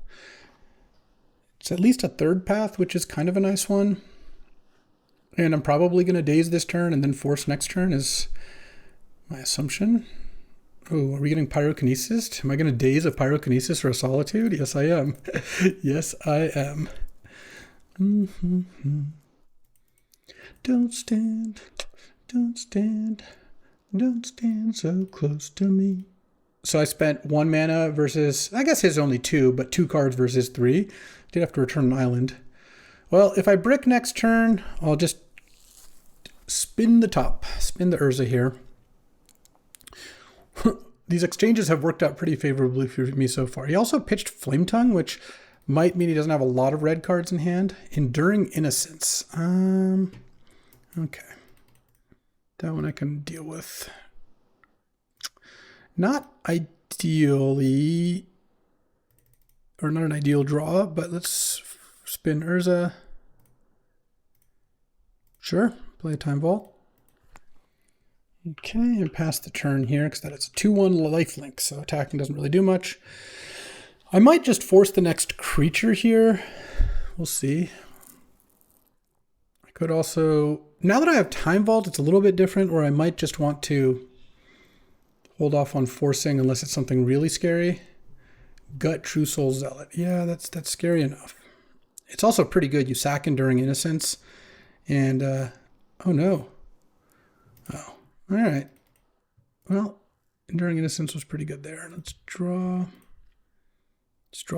It's at least a 3rd path, which is kind of a nice one. And I'm probably going to Daze this turn and then force next turn is my assumption. Oh, are we getting Pyrokinesis? Am I going to Daze a Pyrokinesis or a Solitude? Yes, I am. Yes, I am. Don't stand so close to me. So I spent 1 mana versus, I guess his only 2, but 2 cards versus 3. Did have to return an island. Well, if I brick next turn, I'll just spin the Urza here. These exchanges have worked out pretty favorably for me so far. He also pitched Flame Tongue, which Might mean he doesn't have a lot of red cards in hand. Enduring Innocence. Okay. That one I can deal with. Not ideally, or not an ideal draw, but let's spin Urza. Sure, play a Time Vault. Okay, and pass the turn here because that is a 2/1 lifelink, so attacking doesn't really do much. I might just force the next creature here. We'll see. I could also, now that I have Time Vault, it's a little bit different, where I might just want to hold off on forcing unless it's something really scary. Gut True Soul Zealot. Yeah, that's scary enough. It's also pretty good. You sack Enduring Innocence. And, oh no. Oh, all right. Well, Enduring Innocence was pretty good there. Let's draw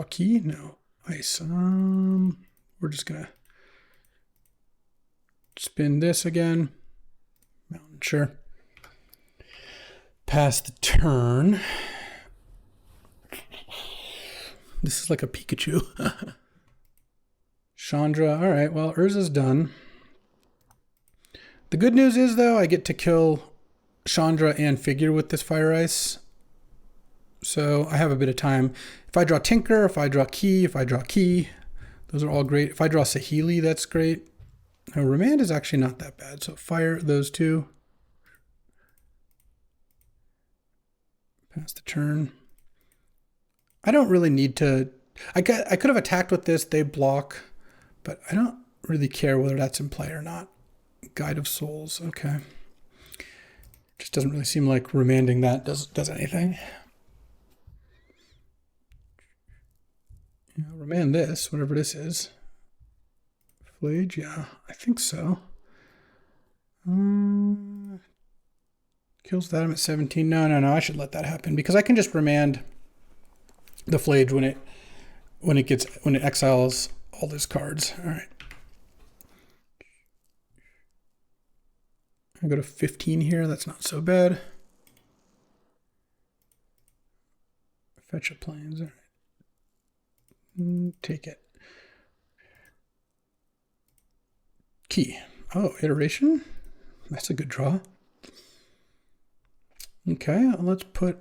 key. No, ice. We're just gonna spin this again. Mountain, sure. Pass the turn. This is like a Pikachu. Chandra. All right, well, Urza's done. The good news is, though, I get to kill Chandra and Figure with this Fire Ice. So I have a bit of time. If I draw Tinker, if I draw Key, those are all great. If I draw Saheeli, that's great. Now, Remand is actually not that bad. So fire those two. Pass the turn. I don't really need to... I could have attacked with this. They block. But I don't really care whether that's in play or not. Guide of Souls, okay. Just doesn't really seem like remanding that does anything. Yeah, remand this, whatever this is. Flage, yeah, I think so. Kills that, I'm at 17. No, I should let that happen because I can just remand the Flage when it exiles all those cards. All right. I go to 15 here. That's not so bad. Fetch a plains. All right. Take it. Key. Oh, iteration. That's a good draw. Okay, let's put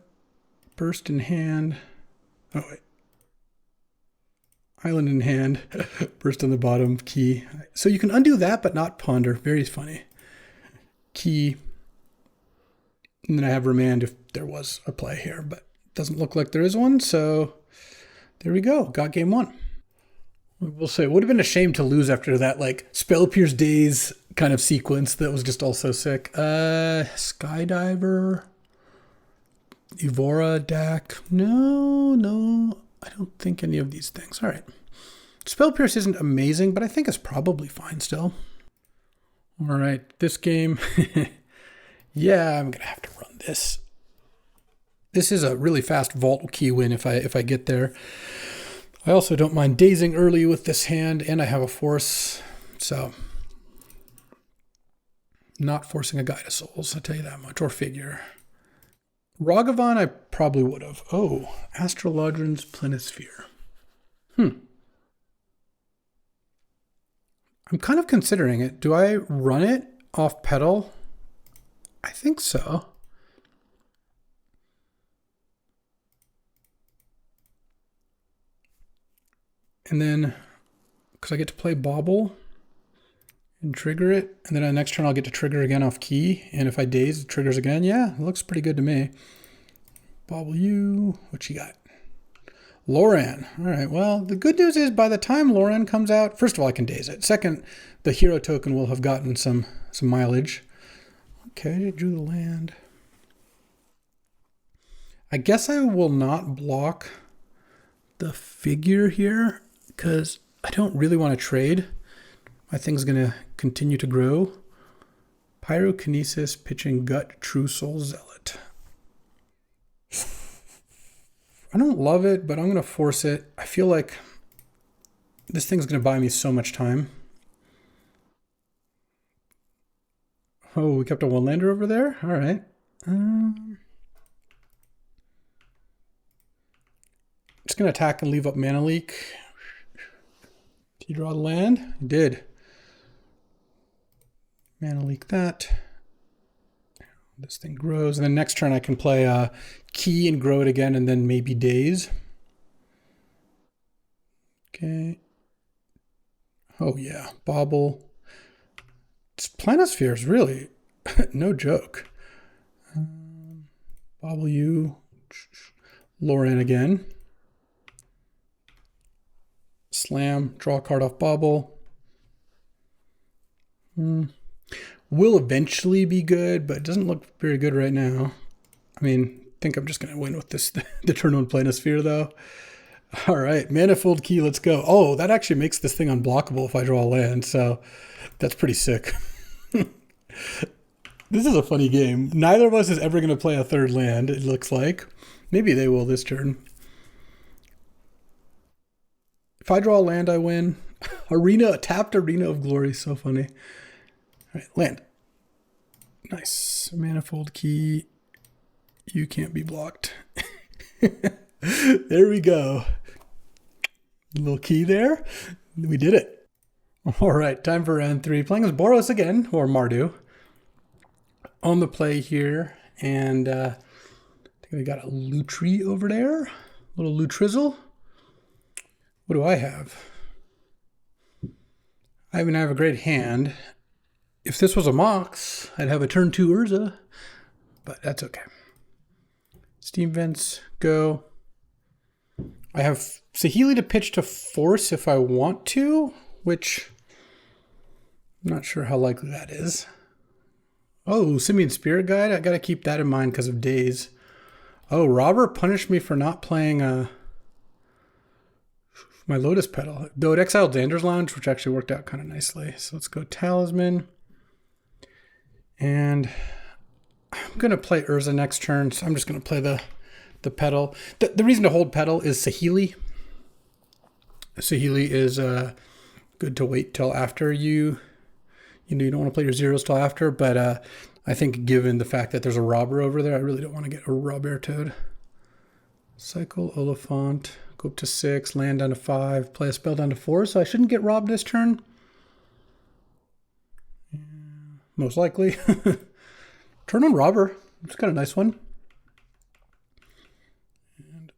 burst in hand. Oh, wait. Island in hand. Burst on the bottom. Key. So you can undo that, but not ponder. Very funny. Key, and then I have remand if there was a play here, but it doesn't look like there is one, so there we go. Got game one. We'll say it would have been a shame to lose after that like Spell Pierce Days kind of sequence that was just all so sick. Skydiver, Evora, Dak. No, I don't think any of these things. All right. Spell Pierce isn't amazing, but I think it's probably fine still. All right, this game, yeah, I'm gonna have to run this. This is a really fast vault key win if I get there. I also don't mind dazing early with this hand, and I have a force, so not forcing a Guide of Souls, I'll tell you that much, or Figure. Ragavan, I probably would have. Oh, Astrolodron's Planisphere. I'm kind of considering it. Do I run it off pedal? I think so. And then, because I get to play Bauble and trigger it, and then on the next turn I'll get to trigger again off key, and if I daze, it triggers again. Yeah, it looks pretty good to me. Bauble you, what you got? Loran. All right, well, the good news is by the time Loran comes out, first of all, I can daze it. Second, the hero token will have gotten some mileage. Okay, I drew the land. I guess I will not block the Figure here because I don't really want to trade. My thing's going to continue to grow. Pyrokinesis, pitching Gut, True Soul Zealot. I don't love it, but I'm going to force it. I feel like this thing's going to buy me so much time. Oh, we kept a one-lander over there? All right. Just going to attack and leave up Mana Leak. You draw the land? You did. Mana leak that. This thing grows. And then next turn I can play Key and grow it again, and then maybe Daze. Okay. Oh yeah, Bobble. Planispheres, really. No joke. Bobble you. Loran again. Slam, draw a card off Bobble. Will eventually be good, but it doesn't look very good right now. I mean, I think I'm just going to win with this, the turn one Planisphere, though. All right, Manifold Key, let's go. Oh, that actually makes this thing unblockable if I draw a land, so that's pretty sick. This is a funny game. Neither of us is ever going to play a third land, it looks like. Maybe they will this turn. If I draw a land, I win. Tapped Arena of Glory, so funny. All right, land. Nice. Manifold Key. You can't be blocked. There we go. Little key there. We did it. All right, time for round 3. Playing as Boros again, or Mardu. On the play here. And I think we got a Lutri over there. A little Lutrizzle. What do I have? I mean, I have a great hand. If this was a Mox, I'd have a turn 2 Urza. But that's okay. Steam Vents, go. I have Saheeli to pitch to force if I want to, which I'm not sure how likely that is. Oh, Simian Spirit Guide. I got to keep that in mind because of Daze. Oh, Robber punished me for not playing my Lotus Petal. Though it exiled Xander's Lounge, which actually worked out kind of nicely. So let's go Talisman. And I'm going to play Urza next turn, so I'm just going to play the Petal. The reason to hold Petal is Saheeli. Saheeli is good to wait till after you don't want to play your zeros till after, but I think given the fact that there's a Robber over there, I really don't want to get a Robber Toad. Cycle Oliphant, go up to 6, land down to 5, play a spell down to 4, so I shouldn't get robbed this turn. Most likely. Turn on Robber. It's kind of a nice one. And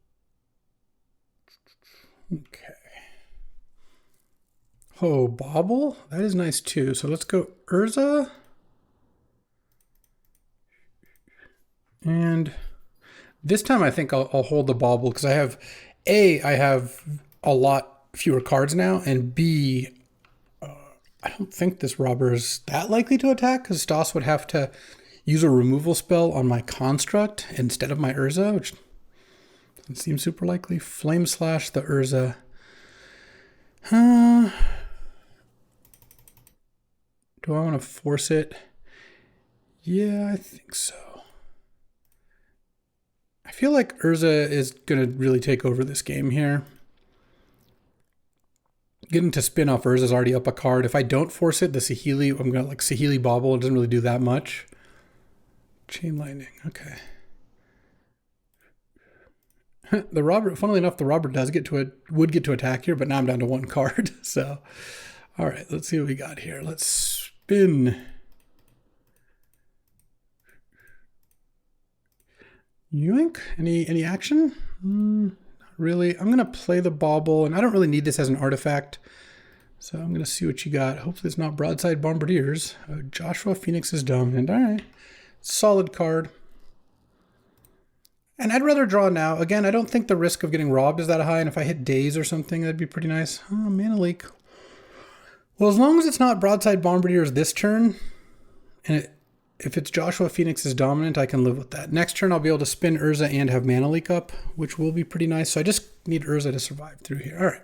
okay. Oh, Bobble. That is nice too. So let's go Urza. And this time I think I'll hold the Bobble because I have a lot fewer cards now, and B, I don't think this Robber is that likely to attack because Stoss would have to use a removal spell on my Construct instead of my Urza, which doesn't seem super likely. Flame Slash the Urza. Do I want to force it? Yeah, I think so. I feel like Urza is going to really take over this game here. Getting to spin off Urza is already up a card. If I don't force it, the Saheeli, I'm going to like Saheeli Bobble. It doesn't really do that much. Chain Lightning, okay. The Robber, funnily enough, the Robber would get to attack here, but now I'm down to 1 card. So, all right, let's see what we got here. Let's spin. Yoink, any action? Not really. I'm gonna play the Bobble, and I don't really need this as an artifact. So I'm gonna see what you got. Hopefully it's not Broadside Bombardiers. Joshua Phoenix is dominant, all right. Solid card. And I'd rather draw now. Again, I don't think the risk of getting robbed is that high, and if I hit Daze or something, that'd be pretty nice. Oh, Mana Leak. Well, as long as it's not Broadside Bombardiers this turn, and if it's Joshua Phoenix is dominant, I can live with that. Next turn, I'll be able to spin Urza and have Mana Leak up, which will be pretty nice. So I just need Urza to survive through here. All right.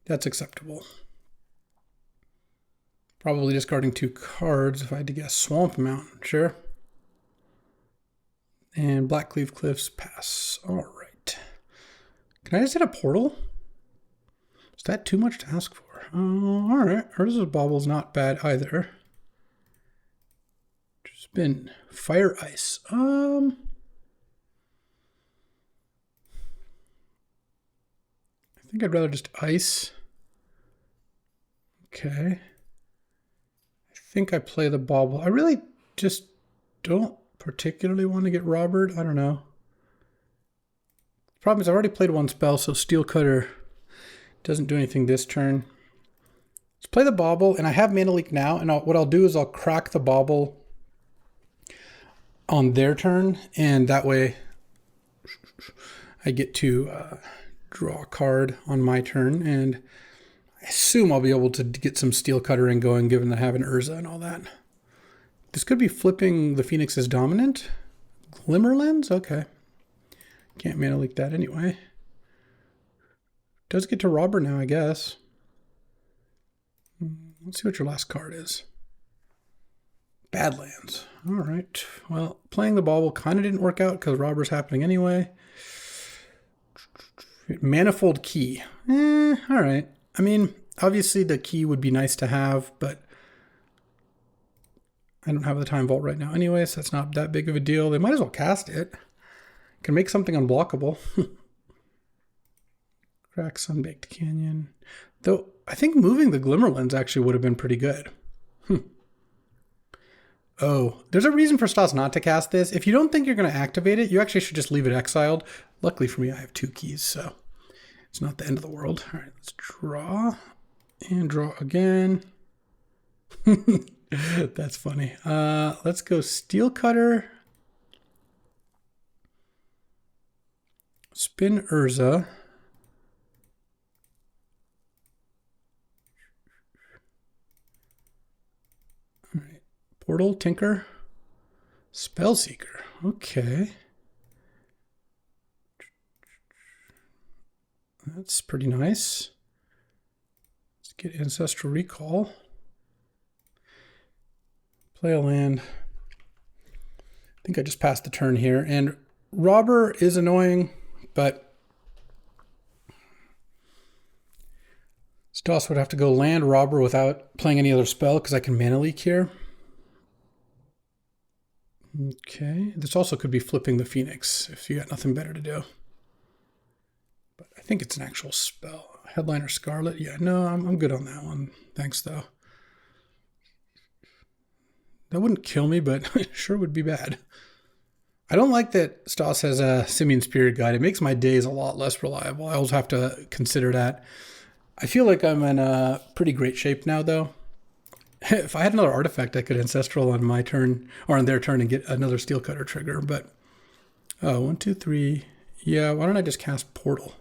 That's acceptable. Probably discarding 2 cards if I had to guess. Swamp Mountain, sure. And Blackcleave Cliffs, pass. All right. Can I just hit a portal? Is that too much to ask for? All right. Urza's Bobble's not bad either. Spin. Fire Ice. I think I'd rather just ice. Okay. I think I play the bauble. I really just don't particularly want to get robbered. I don't know. The problem is I've already played one spell, so Steel Cutter doesn't do anything this turn. Let's play the bauble, and I have Mana Leak now, and what I'll do is I'll crack the bauble on their turn, and that way I get to draw a card on my turn, and I assume I'll be able to get some Steel Cuttering going, given that I have an Urza and all that. This could be flipping the Phoenix's dominant. Glimmer Lens? Okay. Can't Mana Leak that anyway. Does get to Robber now, I guess. Let's see what your last card is. Badlands. All right. Well, playing the bauble kind of didn't work out because Robber's happening anyway. Manifold Key. All right. I mean, obviously the key would be nice to have, but I don't have the Time Vault right now anyway, so that's not that big of a deal. They might as well cast it. Can make something unblockable. Crack Sunbaked Canyon. Though, I think moving the Glimmer Lens actually would have been pretty good. Oh, there's a reason for Stas not to cast this. If you don't think you're going to activate it, you actually should just leave it exiled. Luckily for me, I have 2 keys, so it's not the end of the world. All right, let's draw and draw again. That's funny. Let's go Steel Cutter. Spin Urza. All right. Portal, Tinker, Spellseeker. Okay. That's pretty nice. Let's get Ancestral Recall. Play a land. I think I just passed the turn here. And Robber is annoying, but Stas would have to go land Robber without playing any other spell because I can Mana Leak here. Okay. This also could be flipping the Phoenix if you got nothing better to do. But I think it's an actual spell. Headliner Scarlet. Yeah, no, I'm good on that one. Thanks, though. That wouldn't kill me, but it sure would be bad. I don't like that Stas has a Simian Spirit Guide. It makes my days a lot less reliable. I always have to consider that. I feel like I'm in a pretty great shape now, though. If I had another artifact, I could Ancestral on my turn, or on their turn, and get another Steel Cutter trigger. But, 1, 2, 3. Yeah, why don't I just cast Portal?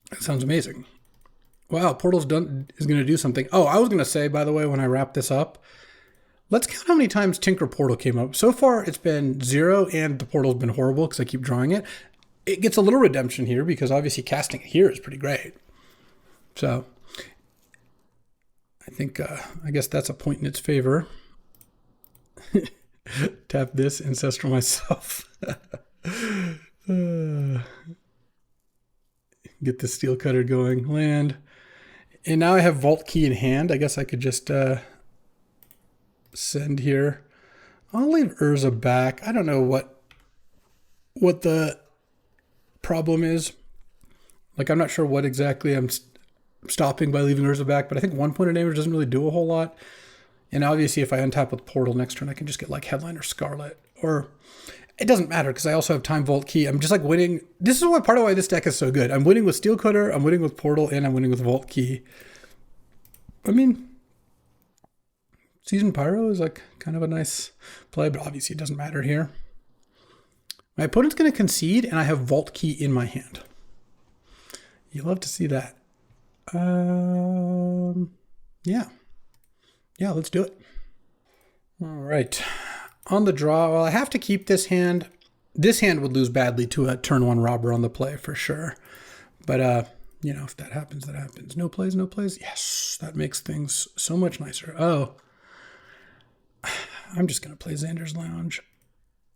That sounds amazing. Wow, Portal's done is going to do something. Oh, I was going to say, by the way, when I wrap this up, let's count how many times Tinker Portal came up. So far, it's been 0, and the Portal's been horrible because I keep drawing it. It gets a little redemption here because obviously casting it here is pretty great. So, I think, I guess that's a point in its favor. Tap this, Ancestral myself. Get the Steel Cutter going, land. And now I have Vault Key in hand. I guess I could just send here. I'll leave Urza back. I don't know what the problem is. Like, I'm not sure what exactly I'm stopping by leaving Urza back, but I think 1 point of damage doesn't really do a whole lot. And obviously, if I untap with Portal next turn, I can just get like Headliner Scarlet. Or it doesn't matter because I also have Time Vault Key. I'm just like winning. This is what part of why this deck is so good. I'm winning with Steel Cutter, I'm winning with Portal, and I'm winning with Vault Key. I mean, Seasoned Pyro is like kind of a nice play, but obviously it doesn't matter here. My opponent's going to concede, and I have Vault Key in my hand. You love to see that. Yeah, let's do it. All right. On the draw, well, I have to keep this hand. This hand would lose badly to a turn 1 Robber on the play for sure. But, you know, if that happens, that happens. No plays, no plays. Yes, that makes things so much nicer. Oh, I'm just going to play Xander's Lounge.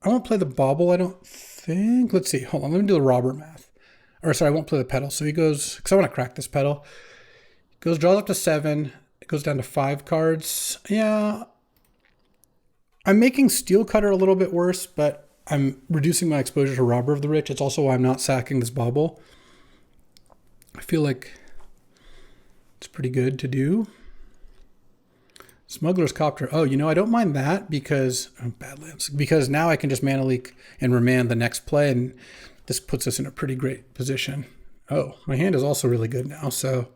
I won't play the Bauble, I don't think. Let's see. Hold on. Let me do the Robber math. Or, sorry, I won't play the Petal. So he goes, because I want to crack this Petal. Goes, draws up to 7. It goes down to 5 cards. Yeah. I'm making Steel Cutter a little bit worse, but I'm reducing my exposure to Robber of the Rich. It's also why I'm not sacking this Bauble. I feel like it's pretty good to do. Smuggler's Copter. Oh, you know, I don't mind that because Badlands, because now I can just mana leak and remand the next play, and this puts us in a pretty great position. Oh, my hand is also really good now, so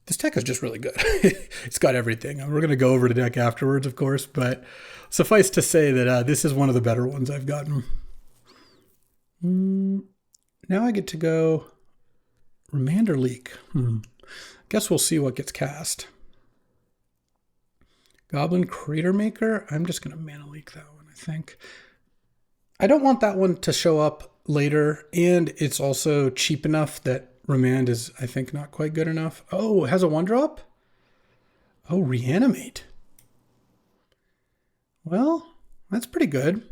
this deck is just really good. It's got everything. We're going to go over the deck afterwards, of course, but suffice to say that this is one of the better ones I've gotten. Now I get to go Remand or Leak. Guess we'll see what gets cast. Goblin Crater Maker. I'm just going to mana leak that one, I think. I don't want that one to show up later, and it's also cheap enough that Remand is, I think, not quite good enough. Oh, it has a 1-drop? Oh, Reanimate. Well, that's pretty good.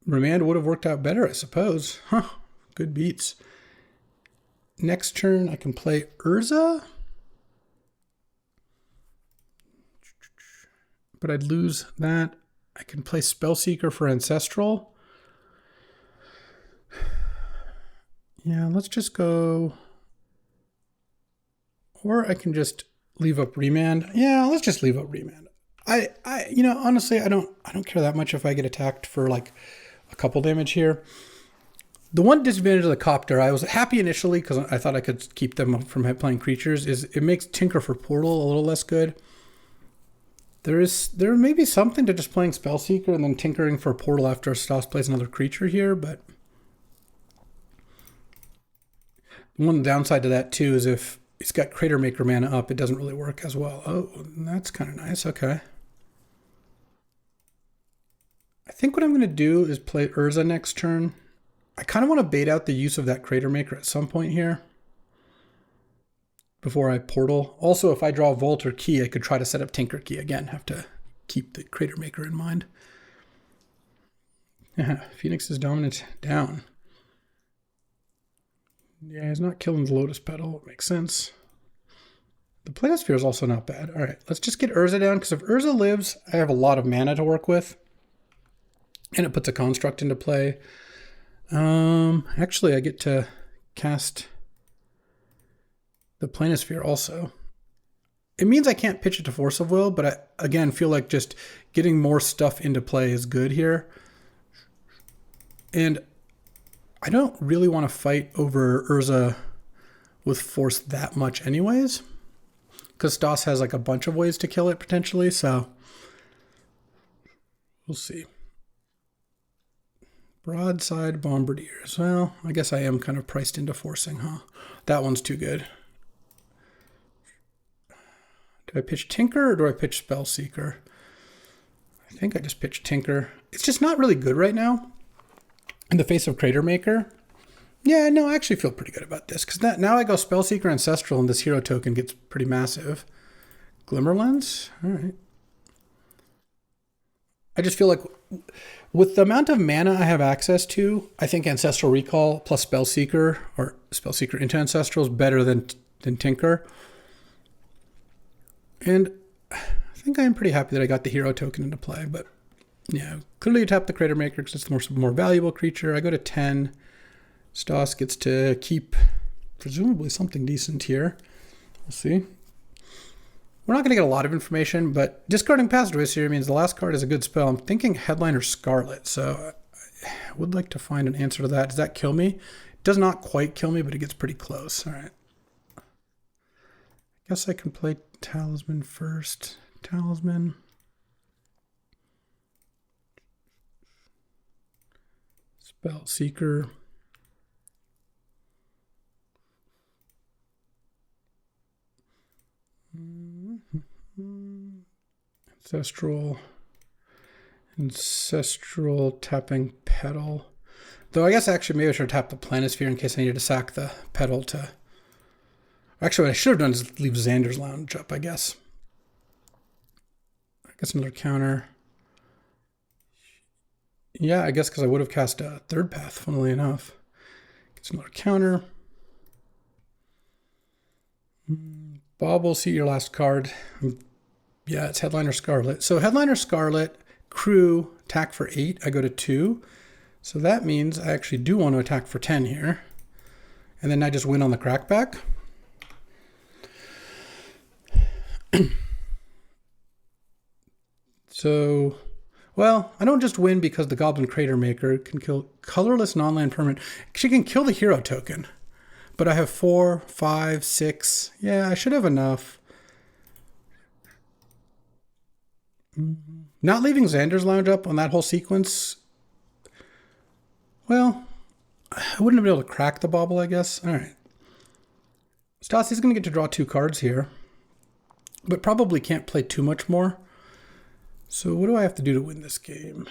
Remand would have worked out better, I suppose. Huh, good beats. Next turn, I can play Urza. But I'd lose that. I can play Spellseeker for Ancestral. Yeah, let's just go. Or I can just leave up Remand. Yeah, let's just leave up Remand. You know, honestly, I don't care that much if I get attacked for like a couple damage here. The one disadvantage of the Copter, I was happy initially because I thought I could keep them from playing creatures, is it makes Tinker for Portal a little less good. There may be something to just playing Spellseeker and then tinkering for a Portal after Stoss plays another creature here, but one downside to that too is if it's got Crater Maker mana up, it doesn't really work as well. Oh, that's kind of nice. Okay. I think what I'm going to do is play Urza next turn. I kind of want to bait out the use of that Crater Maker at some point here before I Portal. Also, if I draw Vault or Key, I could try to set up Tinker Key again. Have to keep the Crater Maker in mind. Yeah, Phoenix's Dominance down. Yeah, he's not killing the Lotus Petal. It makes sense. The Planisphere is also not bad. All right, let's just get Urza down, because if Urza lives, I have a lot of mana to work with. And it puts a Construct into play. Actually, I get to cast the Planisphere also. It means I can't pitch it to Force of Will, but I, again, feel like just getting more stuff into play is good here. And I don't really want to fight over Urza with Force that much anyways, because Stoss has like a bunch of ways to kill it potentially, so we'll see. Broadside Bombardiers. Well, I guess I am kind of priced into forcing, huh? That one's too good. Do I pitch Tinker or do I pitch Spellseeker? I think I just pitch Tinker. It's just not really good right now in the face of Crater Maker. Yeah, no, I actually feel pretty good about this, because now I go Spellseeker Ancestral and this hero token gets pretty massive. Glimmer Lens? All right. I just feel like with the amount of mana I have access to, I think Ancestral Recall plus Spellseeker, or Spellseeker into Ancestral, is better than Tinker. And I think I am pretty happy that I got the hero token into play, but yeah, clearly you tap the Crater Maker because it's the more valuable creature. I go to 10. Stoss gets to keep presumably something decent here. We'll see. We're not going to get a lot of information, but discarding Passageways here means the last card is a good spell. I'm thinking Headliner Scarlet, so I would like to find an answer to that. Does that kill me? It does not quite kill me, but it gets pretty close. All right. I guess I can play Talisman first. Talisman. Spellseeker. Ancestral tapping Petal. Though I guess actually maybe I should tap the Planisphere in case I needed to sack the Petal to... Actually, what I should have done is leave Xander's Lounge up, I guess. I guess another counter. Yeah, I guess because I would have cast a third path, funnily enough. Gets another counter. Bob, we'll see your last card. Yeah, it's Headliner Scarlet. So Headliner Scarlet, Crew, attack for 8. I go to 2. So that means I actually do want to attack for 10 here. and then I just win on the crackback. So, well, I don't just win because the Goblin Crater Maker can kill colorless non-land permanent. She can kill the hero token. But I have 4, 5, 6. Yeah, I should have enough. Not leaving Xander's Lounge up on that whole sequence. Well, I wouldn't have been able to crack the bauble, I guess. All right. Stassi's going to get to draw 2 cards here. But probably can't play too much more. So what do I have to do to win this game?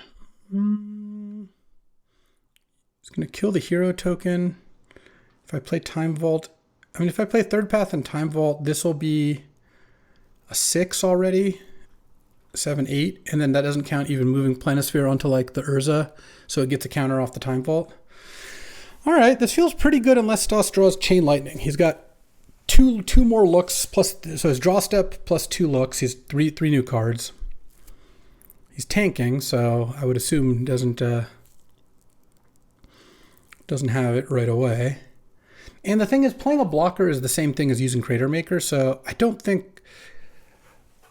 It's going to kill the hero token. If I play Time Vault, I mean, if I play Third Path and Time Vault, this will be a 6 already, 7, 8, and then that doesn't count even moving Planisphere onto like the Urza, so it gets a counter off the Time Vault. All right, this feels pretty good unless Stas draws Chain Lightning. He's got two more looks plus, so his draw step plus 2 looks. He's three new cards. He's tanking, so I would assume doesn't have it right away. And the thing is, playing a blocker is the same thing as using Crater Maker, so I don't think...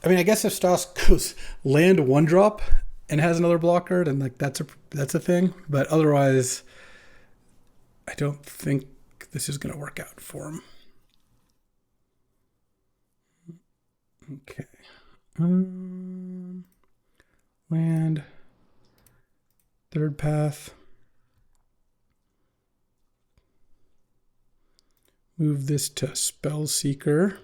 I mean, I guess if Stas goes land 1-drop and has another blocker, then like that's a thing. But otherwise, I don't think this is going to work out for him. Okay. Land. Third Path. Move this to Spellseeker.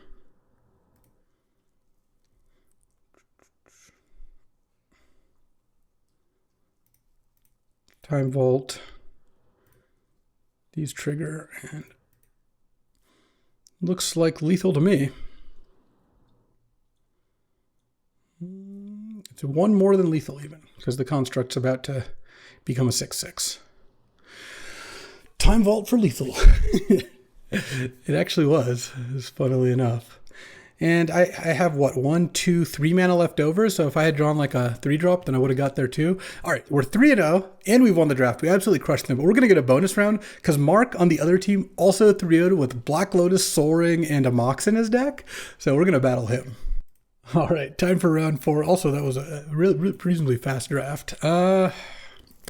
Time Vault. These trigger, and looks like lethal to me. It's 1 more than lethal even, because the construct's about to become a 6/6. Time Vault for lethal. It actually was funnily enough. And I have, what, 1, 2, 3 mana left over. So if I had drawn like a 3-drop, then I would have got there too. All right, we're 3-0, and we've won the draft. We absolutely crushed them. But we're going to get a bonus round because Mark on the other team also 3-0'd with Black Lotus, Soul Ring, and a Mox in his deck. So we're going to battle him. All right, time for round 4. Also, that was a reasonably fast draft. Yeah,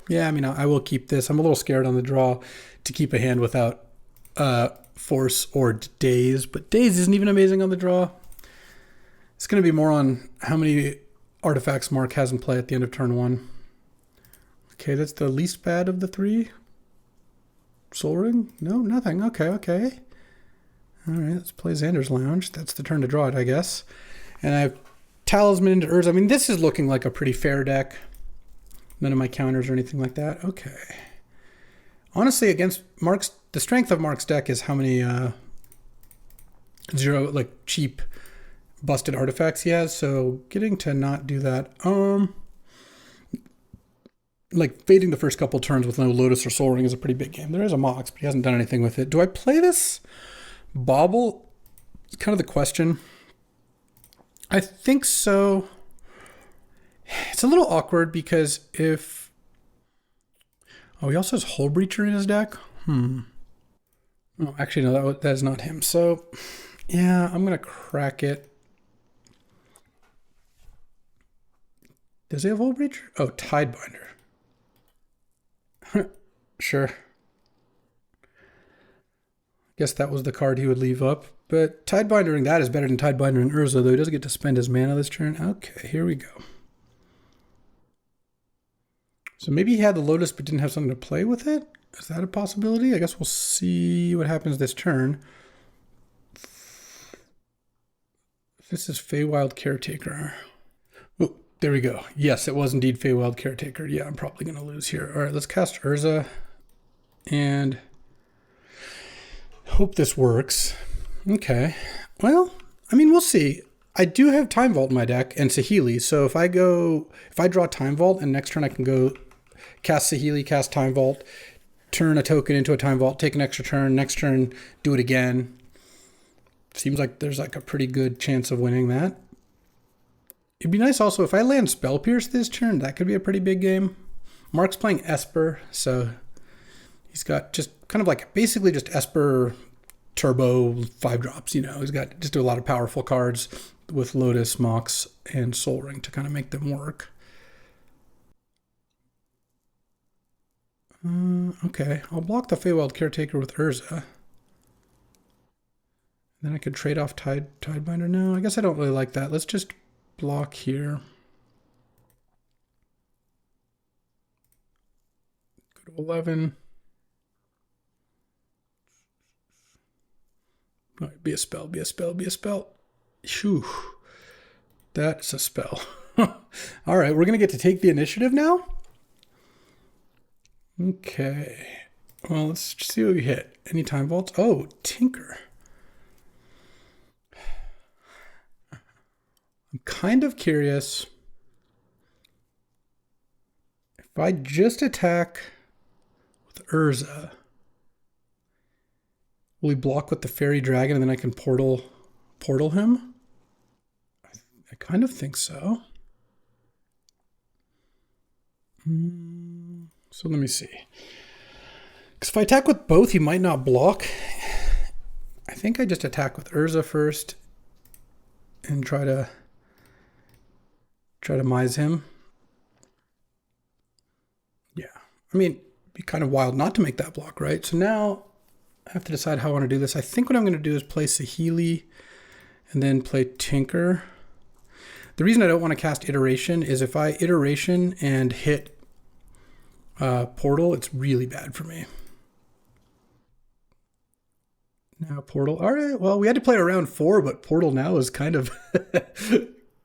I mean, I will keep this. I'm a little scared on the draw to keep a hand without Force or Daze, but Daze isn't even amazing on the draw. It's going to be more on how many artifacts Mark has in play at the end of turn 1. Okay, that's the least bad of the 3. Soul Ring? No, nothing. Okay. All right, let's play Xander's Lounge. That's the turn to draw it, I guess. And I have Talisman into Urza. I mean, this is looking like a pretty fair deck. None of my counters or anything like that. Okay. Honestly, against Mark's, the strength of Mark's deck is how many cheap busted artifacts he has. So getting to not do that, like fading the first couple turns with no Lotus or Soul Ring is a pretty big game. There is a Mox, but he hasn't done anything with it. Do I play this Bauble? It's kind of the question. I think so. It's a little awkward because if... Oh, he also has Hull Breacher in his deck? Oh, actually, no, that is not him. So, yeah, I'm going to crack it. Does he have Hull Breacher? Oh, Tidebinder. Sure. Guess that was the card he would leave up. But Tidebindering that is better than Tidebindering Urza, though he doesn't get to spend his mana this turn. Okay, here we go. So maybe he had the Lotus but didn't have something to play with it? Is that a possibility? I guess we'll see what happens this turn. This is Feywild Caretaker. Oh, there we go. Yes, it was indeed Feywild Caretaker. Yeah, I'm probably going to lose here. All right, let's cast Urza and hope this works. Okay. Well, I mean, we'll see. I do have Time Vault in my deck and Saheeli, so if I draw Time Vault and next turn I can go cast Saheeli, cast Time Vault, turn a token into a Time Vault, take an extra turn, next turn do it again. Seems like there's like a pretty good chance of winning that. It'd be nice also if I land Spell Pierce this turn, that could be a pretty big game. Mark's playing Esper, so He's got just kind of like basically just Esper Turbo 5 drops, you know. He's got just a lot of powerful cards with Lotus, Mox, and Soul Ring to kind of make them work. Okay, I'll block the Feywild Caretaker with Urza. Then I could trade off Tidebinder. No, I guess I don't really like that. Let's just block here. Go to 11. All right, be a spell, be a spell, be a spell. Phew. That's a spell. All right, we're going to get to take the initiative now. Okay. Well, let's see what we hit. Any time vaults? Oh, Tinker. I'm kind of curious. If I just attack with Urza, will he block with the Fairy Dragon and then I can portal him? I kind of think so. So let me see. Because if I attack with both, he might not block. I think I just attack with Urza first and try to mize him. Yeah. I mean, it'd be kind of wild not to make that block, right? So now I have to decide how I want to do this. I think what I'm going to do is play Saheeli and then play Tinker. The reason I don't want to cast Iteration is if I Iteration and hit Portal, it's really bad for me. Now Portal. All right, well, we had to play around 4, but Portal now is kind of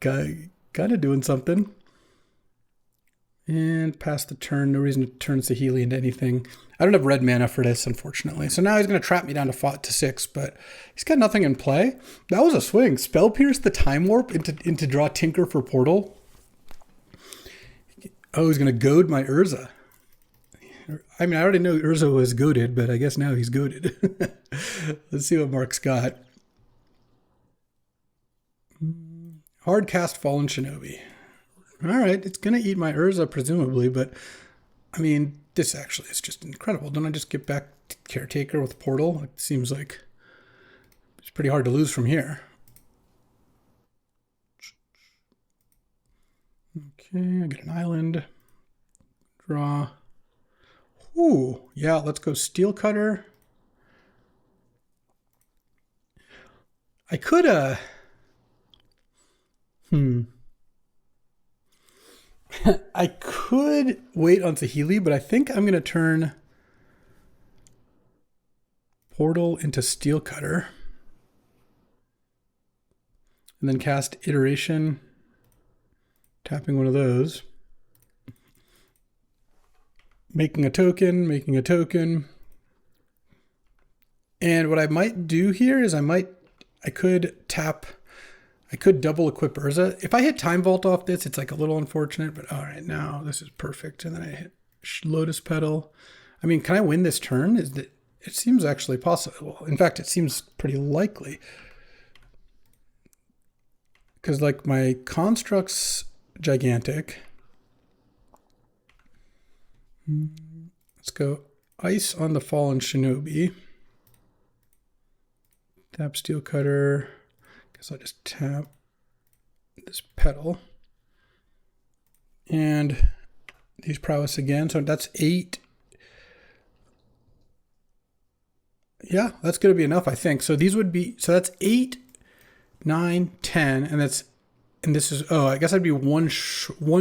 kind of doing something. And pass the turn. No reason to turn Saheeli into anything. I don't have red mana for this, unfortunately. So now he's going to trap me down to 6, but he's got nothing in play. That was a swing. Spell Pierce the Time Warp into draw Tinker for Portal. Oh, he's going to goad my Urza. I mean, I already know Urza was goaded, but I guess now he's goaded. Let's see what Mark's got. Hard cast Fallen Shinobi. All right, it's going to eat my Urza, presumably, but I mean, this actually is just incredible. Don't I just get back to Caretaker with Portal? It seems like it's pretty hard to lose from here. Okay, I get an island. Draw. Ooh, yeah, let's go Steel Cutter. I could, I could wait on Saheeli, but I think I'm going to turn Portal into Steel Cutter. And then cast Iteration, tapping one of those. Making a token. And what I might do here is I could double equip Urza. If I hit Time Vault off this, it's like a little unfortunate, but all right, now this is perfect. And then I hit Lotus Petal. I mean, can I win this turn? It seems actually possible. In fact, it seems pretty likely. Because like my construct's gigantic. Let's go Ice on the Fallen Shinobi. Tap Steel Cutter. Guess I'll just tap this Petal. And these Prowess again. So that's 8. Yeah, that's going to be enough, I think. So these would be, so that's 8, 9, 10, and this is, oh, I guess I'd be one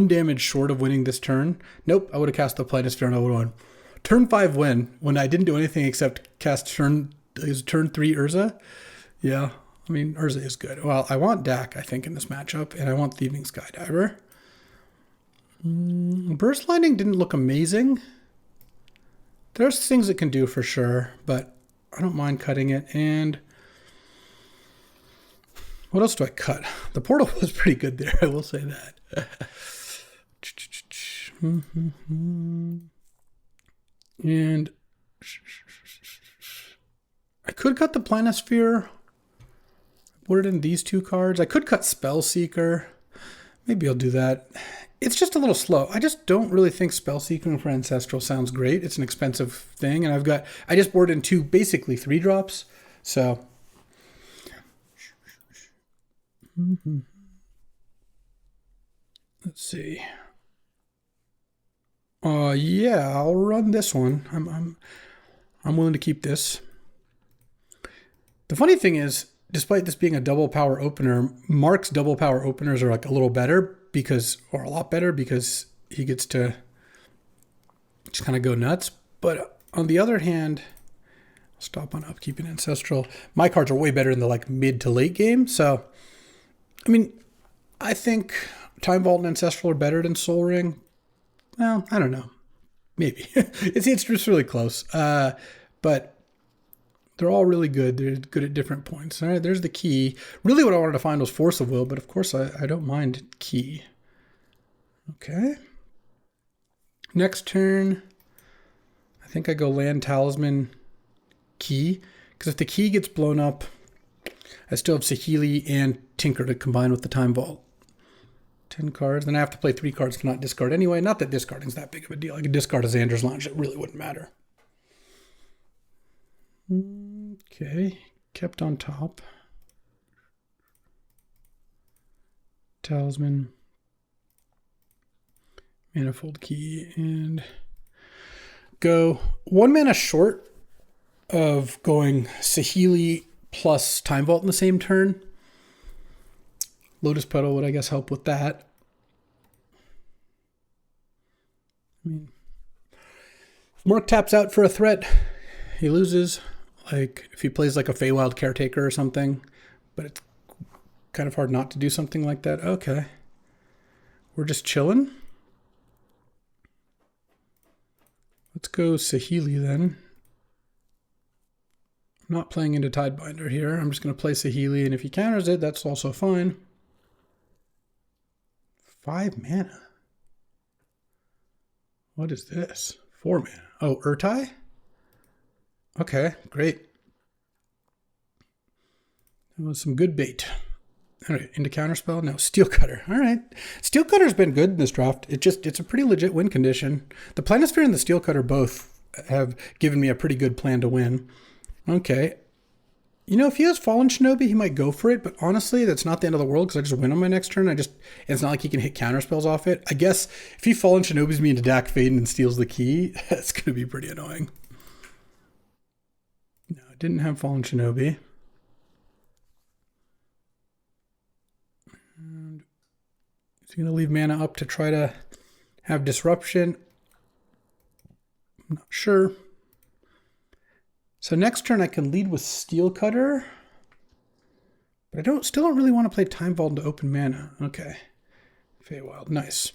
damage short of winning this turn. Nope, I would have cast the Planisphere and I would have won. Turn 5 win when I didn't do anything except cast turn 3 Urza. Yeah, I mean, Urza is good. Well, I want Dak, I think, in this matchup, and I want Thieving Skydiver. Burst Lightning didn't look amazing. There's things it can do for sure, but I don't mind cutting it. And what else do I cut? The Portal was pretty good there, I will say that. And I could cut the Planisphere. Put it in these 2 cards. I could cut Spellseeker. Maybe I'll do that. It's just a little slow. I just don't really think spell sequencing for Ancestral sounds great. It's an expensive thing, and I just board in two, basically 3-drops. So, let's see. Yeah, I'll run this one. I'm willing to keep this. The funny thing is, despite this being a double power opener, Mark's double power openers are like a little better or a lot better because he gets to just kind of go nuts. But on the other hand, I'll stop on upkeeping Ancestral. My cards are way better in the like mid to late game. So, I mean, I think Time Vault and Ancestral are better than Soul Ring. Well, I don't know. Maybe. it's just really close. But they're all really good. They're good at different points. All right, there's the key. Really what I wanted to find was Force of Will, but of course I don't mind key. Okay. Next turn, I think I go Land, Talisman, Key. Because if the key gets blown up, I still have Saheeli and Tinker to combine with the Time Vault. 10 cards. Then I have to play 3 cards to not discard anyway. Not that discarding's that big of a deal. I could discard a Xander's Lounge. It really wouldn't matter. Okay, kept on top. Talisman, Manifold Key, and go 1 mana short of going Saheeli plus Time Vault in the same turn. Lotus Petal would, I guess, help with that. I mean, if Mark taps out for a threat, he loses. Like, if he plays like a Feywild Caretaker or something, but it's kind of hard not to do something like that. Okay. We're just chilling. Let's go Saheeli then. I'm not playing into Tidebinder here. I'm just going to play Saheeli, and if he counters it, that's also fine. 5 mana. What is this? 4 mana. Oh, Urtai? Okay, great. That was some good bait. All right, into Counterspell? No, Steel Cutter. All right. Steel Cutter's been good in this draft. It's a pretty legit win condition. The Planisphere and the Steel Cutter both have given me a pretty good plan to win. Okay. You know, if he has Fallen Shinobi, he might go for it, but honestly, that's not the end of the world because I just win on my next turn. It's not like he can hit counterspells off it. I guess if he Fallen Shinobis me into Dak Faden and steals the key, that's going to be pretty annoying. No, I didn't have Fallen Shinobi. And he's going to leave mana up to try to have Disruption. I'm not sure. So next turn I can lead with Steel Cutter. But I still don't really want to play Time Vault to open mana. Okay. Feywild, nice.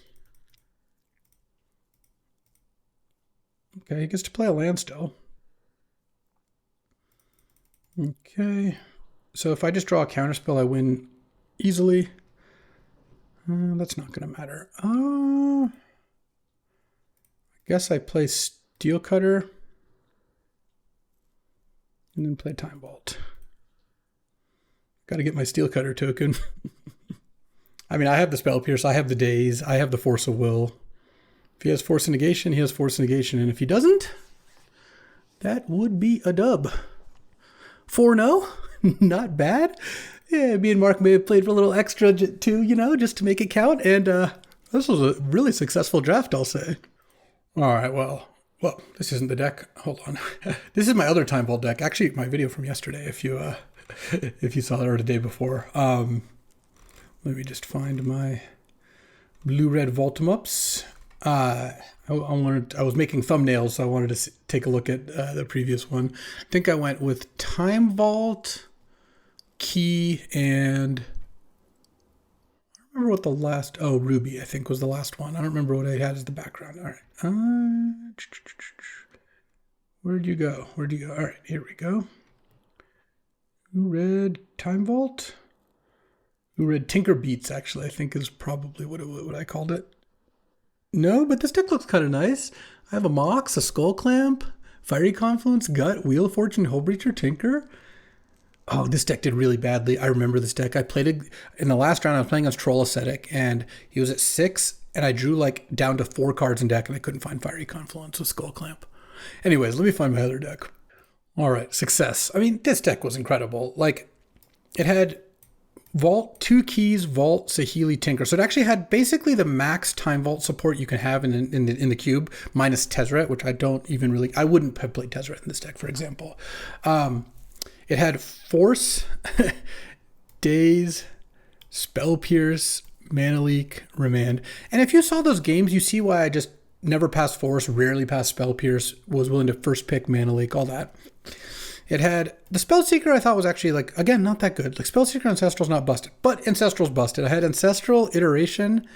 Okay, he gets to play a land still. Okay. So if I just draw a counterspell, I win easily. That's not going to matter. I guess I play Steel Cutter. And then play Time Vault. Got to get my Steel Cutter token. I mean, I have the Spell Pierce, I have the Daze, I have the Force of Will. If he has Force of Negation, he has Force of Negation. And if he doesn't, that would be a dub. 4-0, not bad. Yeah, me and Mark may have played for a little extra too, you know, just to make it count. And this was a really successful draft, I'll say. All right, well, this isn't the deck. Hold on. This is my other Time Vault deck. Actually, my video from yesterday, if you saw it, or the day before. Let me just find my blue-red Vault-em-ups. I was making thumbnails, so I wanted to take a look at the previous one. I think I went with Time Vault, Key, and I don't remember what the last, Ruby, I think was the last one. I don't remember what I had as the background. All right. Where'd you go? All right, here we go. Red Time Vault. Red Tinker Beats, actually, I think is probably what I called it. No, but this deck looks kind of nice. I have a Mox, a Skull Clamp, Fiery Confluence, Gut, Wheel of Fortune, Hullbreacher, Tinker. Oh, this deck did really badly. I remember this deck. I played it in the last round. I was playing against Troll Ascetic, and he was at 6, and I drew like down to 4 cards in deck, and I couldn't find Fiery Confluence with Skull Clamp. Anyways, let me find my other deck. All right, success. I mean, this deck was incredible. Like, it had Vault, 2 keys, Vault, Saheeli, Tinker. So it actually had basically the max Time Vault support you can have in the cube, minus Tezzeret, which I wouldn't have played Tezzeret in this deck, for example. It had Force, Daze, Spell Pierce, Mana Leak, Remand. And if you saw those games, you see why I just never passed Force, rarely passed Spell Pierce, was willing to first pick Mana Leak, all that. It had the Spellseeker. I thought was actually, like, again, not that good. Like, Spellseeker Ancestral's not busted, but Ancestral's busted. I had Ancestral, Iteration,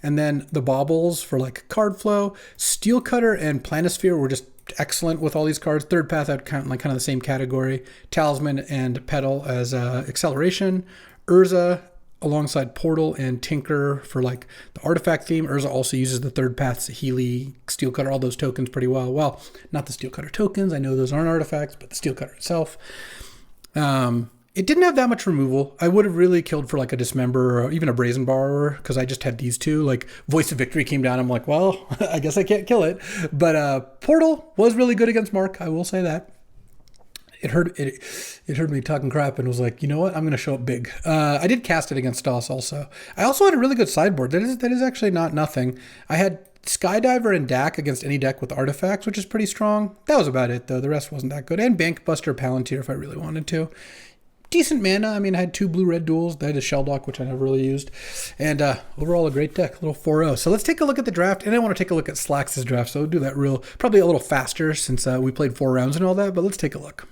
and then the Baubles for like card flow. Steel Cutter and Planisphere were just excellent with all these cards. Third Path I'd count like kind of the same category. Talisman and Petal as acceleration. Urza alongside Portal and Tinker for like the artifact theme. Urza also uses the Third Path, Saheeli, Steel Cutter, all those tokens pretty well. Well, not the Steel Cutter tokens. I know those aren't artifacts, but the Steel Cutter itself. It didn't have that much removal. I would have really killed for like a Dismember or even a Brazen Borrower because I just had these two. Like Voice of Victory came down. I'm like, well, I guess I can't kill it. But Portal was really good against Mark. I will say that. It heard me talking crap and was like, you know what? I'm going to show up big. I did cast it against Doss also. I also had a really good sideboard. That is actually not nothing. I had Skydiver and Dak against any deck with artifacts, which is pretty strong. That was about it, though. The rest wasn't that good. And Bankbuster Palantir if I really wanted to. Decent mana. I mean, I had 2 blue-red duels. I had a Shelldock, which I never really used. And overall, a great deck. A little 4-0. So let's take a look at the draft. And I want to take a look at Slax's draft. So we'll do that probably a little faster since we played 4 rounds and all that. But let's take a look.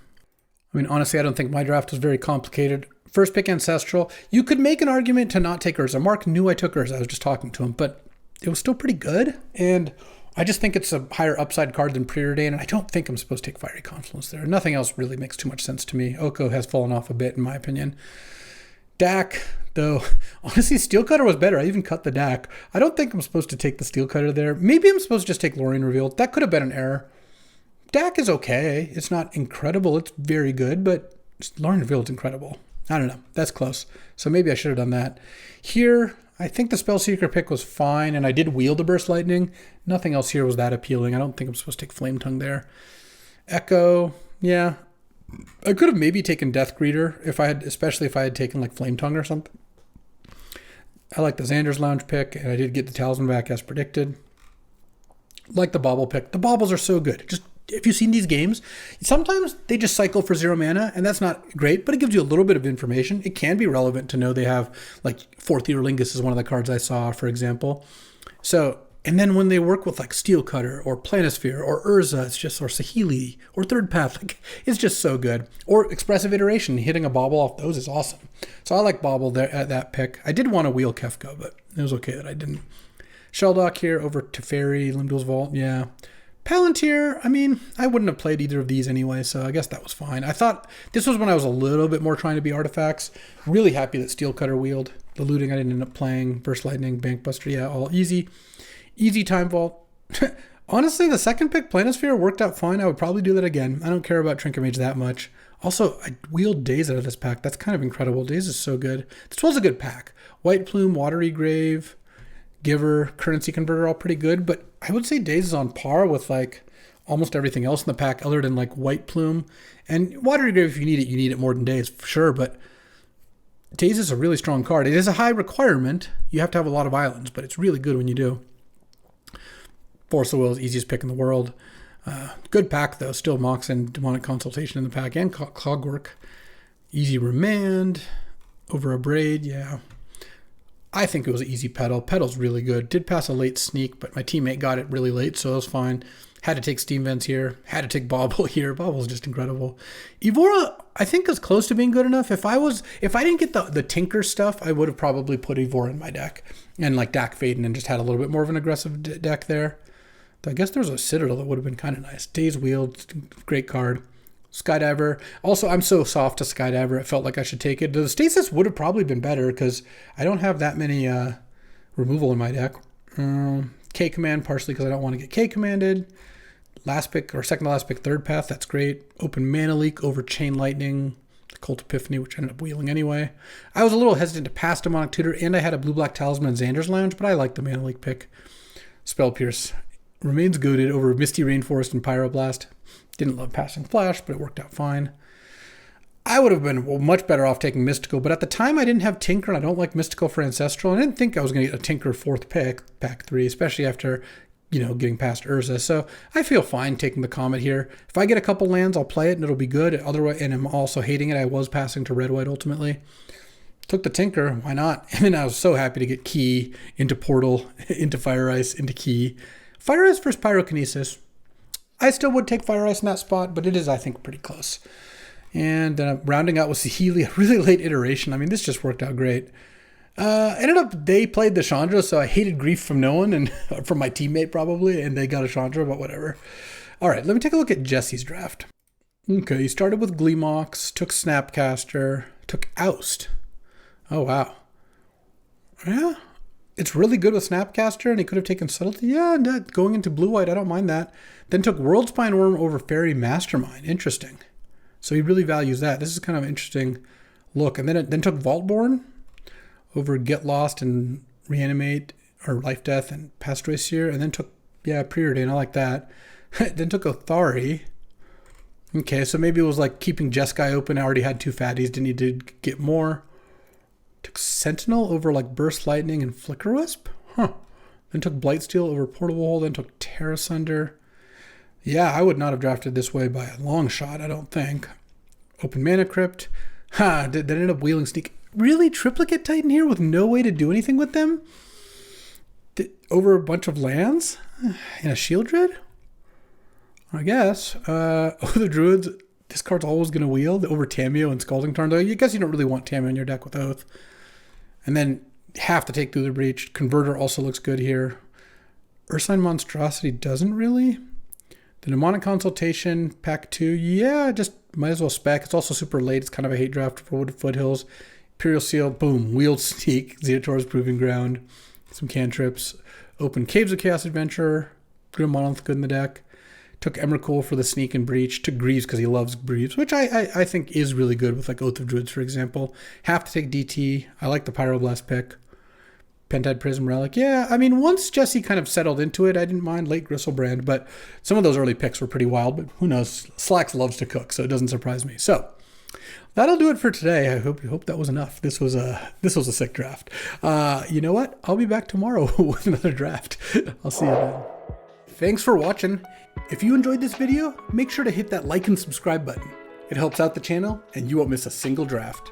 I mean, honestly, I don't think my draft was very complicated. First pick Ancestral. You could make an argument to not take Urza. Mark knew I took Urza. I was just talking to him. But it was still pretty good. And I just think it's a higher upside card than Preordain. And I don't think I'm supposed to take Fiery Confluence there. Nothing else really makes too much sense to me. Oko has fallen off a bit, in my opinion. Dak, though, honestly, Steel Cutter was better. I even cut the Dak. I don't think I'm supposed to take the Steel Cutter there. Maybe I'm supposed to just take Lorien Revealed. That could have been an error. Dak is okay. It's not incredible. It's very good, but Lorien Revealed is incredible. I don't know. That's close. So maybe I should have done that. Here, I think the Spellseeker pick was fine, and I did wield the Burst Lightning. Nothing else here was that appealing. I don't think I'm supposed to take Flame Tongue there. Echo, yeah. I could have maybe taken Death Greeter, especially if I had taken like Flame Tongue or something. I like the Xander's Lounge pick, and I did get the Talisman back as predicted. Like the Bauble pick. The Baubles are so good. Just if you've seen these games, sometimes they just cycle for 0 mana, and that's not great, but it gives you a little bit of information. It can be relevant to know they have, like, Fourth Ear Lingus is one of the cards I saw, for example. So, and then when they work with, like, Steel Cutter, or Planisphere, or Urza, it's just, or Saheeli, or Third Path, like, it's just so good. Or Expressive Iteration, hitting a Bauble off those is awesome. So I like Bauble there at that pick. I did want to wheel Kefka, but it was okay that I didn't. Shelldock here over Teferi, Limdol's Vault, yeah. Palantir, I mean, I wouldn't have played either of these anyway, so I guess that was fine. I thought this was when I was a little bit more trying to be artifacts. Really happy that Steel Cutter wheeled. The looting I didn't end up playing. Burst Lightning, Bankbuster, yeah, all easy. Easy Time Vault. Honestly, the second pick, Planisphere, worked out fine. I would probably do that again. I don't care about Trinket Mage that much. Also, I wheeled Daze out of this pack. That's kind of incredible. Daze is so good. This was a good pack. White Plume, Watery Grave, Giver, Currency Converter, all pretty good, but I would say Daze is on par with like almost everything else in the pack other than like White Plume. And Watery Grave, if you need it more than Daze, for sure, but Daze is a really strong card. It is a high requirement. You have to have a lot of islands, but it's really good when you do. Force of Will is easiest pick in the world. Good pack, though. Still Mox and Demonic Consultation in the pack, and Cogwork. Easy Remand over a Braid, yeah. I think it was an easy Petal. Petal's really good. Did pass a late Sneak, but my teammate got it really late, so it was fine. Had to take Steam Vents here. Had to take Bauble here. Bauble's just incredible. Evora, I think, is close to being good enough. If I didn't get the Tinker stuff, I would have probably put Evora in my deck. And like Dak Faden and just had a little bit more of an aggressive deck there. I guess there's a Citadel that would have been kind of nice. Daze Wield, great card. Skydiver. Also, I'm so soft to Skydiver, it felt like I should take it. The Stasis would have probably been better because I don't have that many removal in my deck. K-Command, partially because I don't want to get K-Commanded. Last pick, or second to last pick, Third Path, that's great. Open Mana Leak over Chain Lightning. Cult Epiphany, which ended up wheeling anyway. I was a little hesitant to pass Demonic Tutor, and I had a Blue-Black Talisman and Xander's Lounge, but I like the Mana Leak pick. Spell Pierce remains goated over Misty Rainforest and Pyroblast. Didn't love passing Flash, but it worked out fine. I would have been much better off taking Mystical, but at the time I didn't have Tinker, and I don't like Mystical for Ancestral. And I didn't think I was going to get a Tinker 4th pick, pack 3, especially after, getting past Urza. So I feel fine taking the Comet here. If I get a couple lands, I'll play it, and it'll be good. Otherwise, and I'm also hating it. I was passing to Red-White ultimately. Took the Tinker, why not? And then I was so happy to get Key into Portal, into Fire Ice, into Key. Fire Ice versus Pyrokinesis. I still would take Fire Ice in that spot, but it is, I think, pretty close. And then rounding out with Saheeli, a really late iteration. I mean, this just worked out great. Ended up, they played the Chandra, so I hated grief from no one, and from my teammate probably, and they got a Chandra, but whatever. All right, let me take a look at Jesse's draft. Okay, he started with Gleemox, took Snapcaster, took Oust. Oh, wow. Yeah, it's really good with Snapcaster, and he could have taken Subtlety. Yeah, and going into Blue-White, I don't mind that. Then took Worldspine Worm over Fairy Mastermind. Interesting. So he really values that. This is kind of an interesting look. And then took Vaultborn over Get Lost and Reanimate, or Life Death and Pastray Seer. And then took, Preordain. I like that. Then took Othari. Okay, so maybe it was like keeping Jeskai open. I already had 2 fatties. Didn't need to get more. Took Sentinel over like Burst Lightning and Flicker Wisp. Then took Blightsteel over Portable Hole. Then took Terra Sunder. Yeah, I would not have drafted this way by a long shot, I don't think. Open Mana Crypt. That ended up wheeling Sneak. Really? Triplicate Titan here with no way to do anything with them? Over a bunch of lands? In a Shield Druid? I guess. The Druids, this card's always going to wheel over Tameo and Scalding Tarn. Though I guess you don't really want Tameo in your deck with Oath. And then have to take through the Breach. Converter also looks good here. Ursine Monstrosity doesn't really. The Mnemonic Consultation, pack 2, just might as well spec. It's also super late. It's kind of a hate draft for Wooded Foothills. Imperial Seal, boom. Wheeled Sneak, Xeotor's Proving Ground, some cantrips. Open Caves of Chaos Adventurer, Grim Monolith good in the deck. Took Emrakul for the Sneak and Breach. Took Greaves because he loves Greaves, which I think is really good with like Oath of Druids, for example. Have to take DT. I like the Pyroblast pick. Pentad Prism Relic. Yeah, I mean, once Jesse kind of settled into it, I didn't mind late Gristlebrand, but some of those early picks were pretty wild, but who knows? Slacks loves to cook, so it doesn't surprise me. So that'll do it for today. I hope that was enough. This was a sick draft. You know what? I'll be back tomorrow with another draft. I'll see you then. Thanks for watching. If you enjoyed this video, make sure to hit that like and subscribe button. It helps out the channel, and you won't miss a single draft.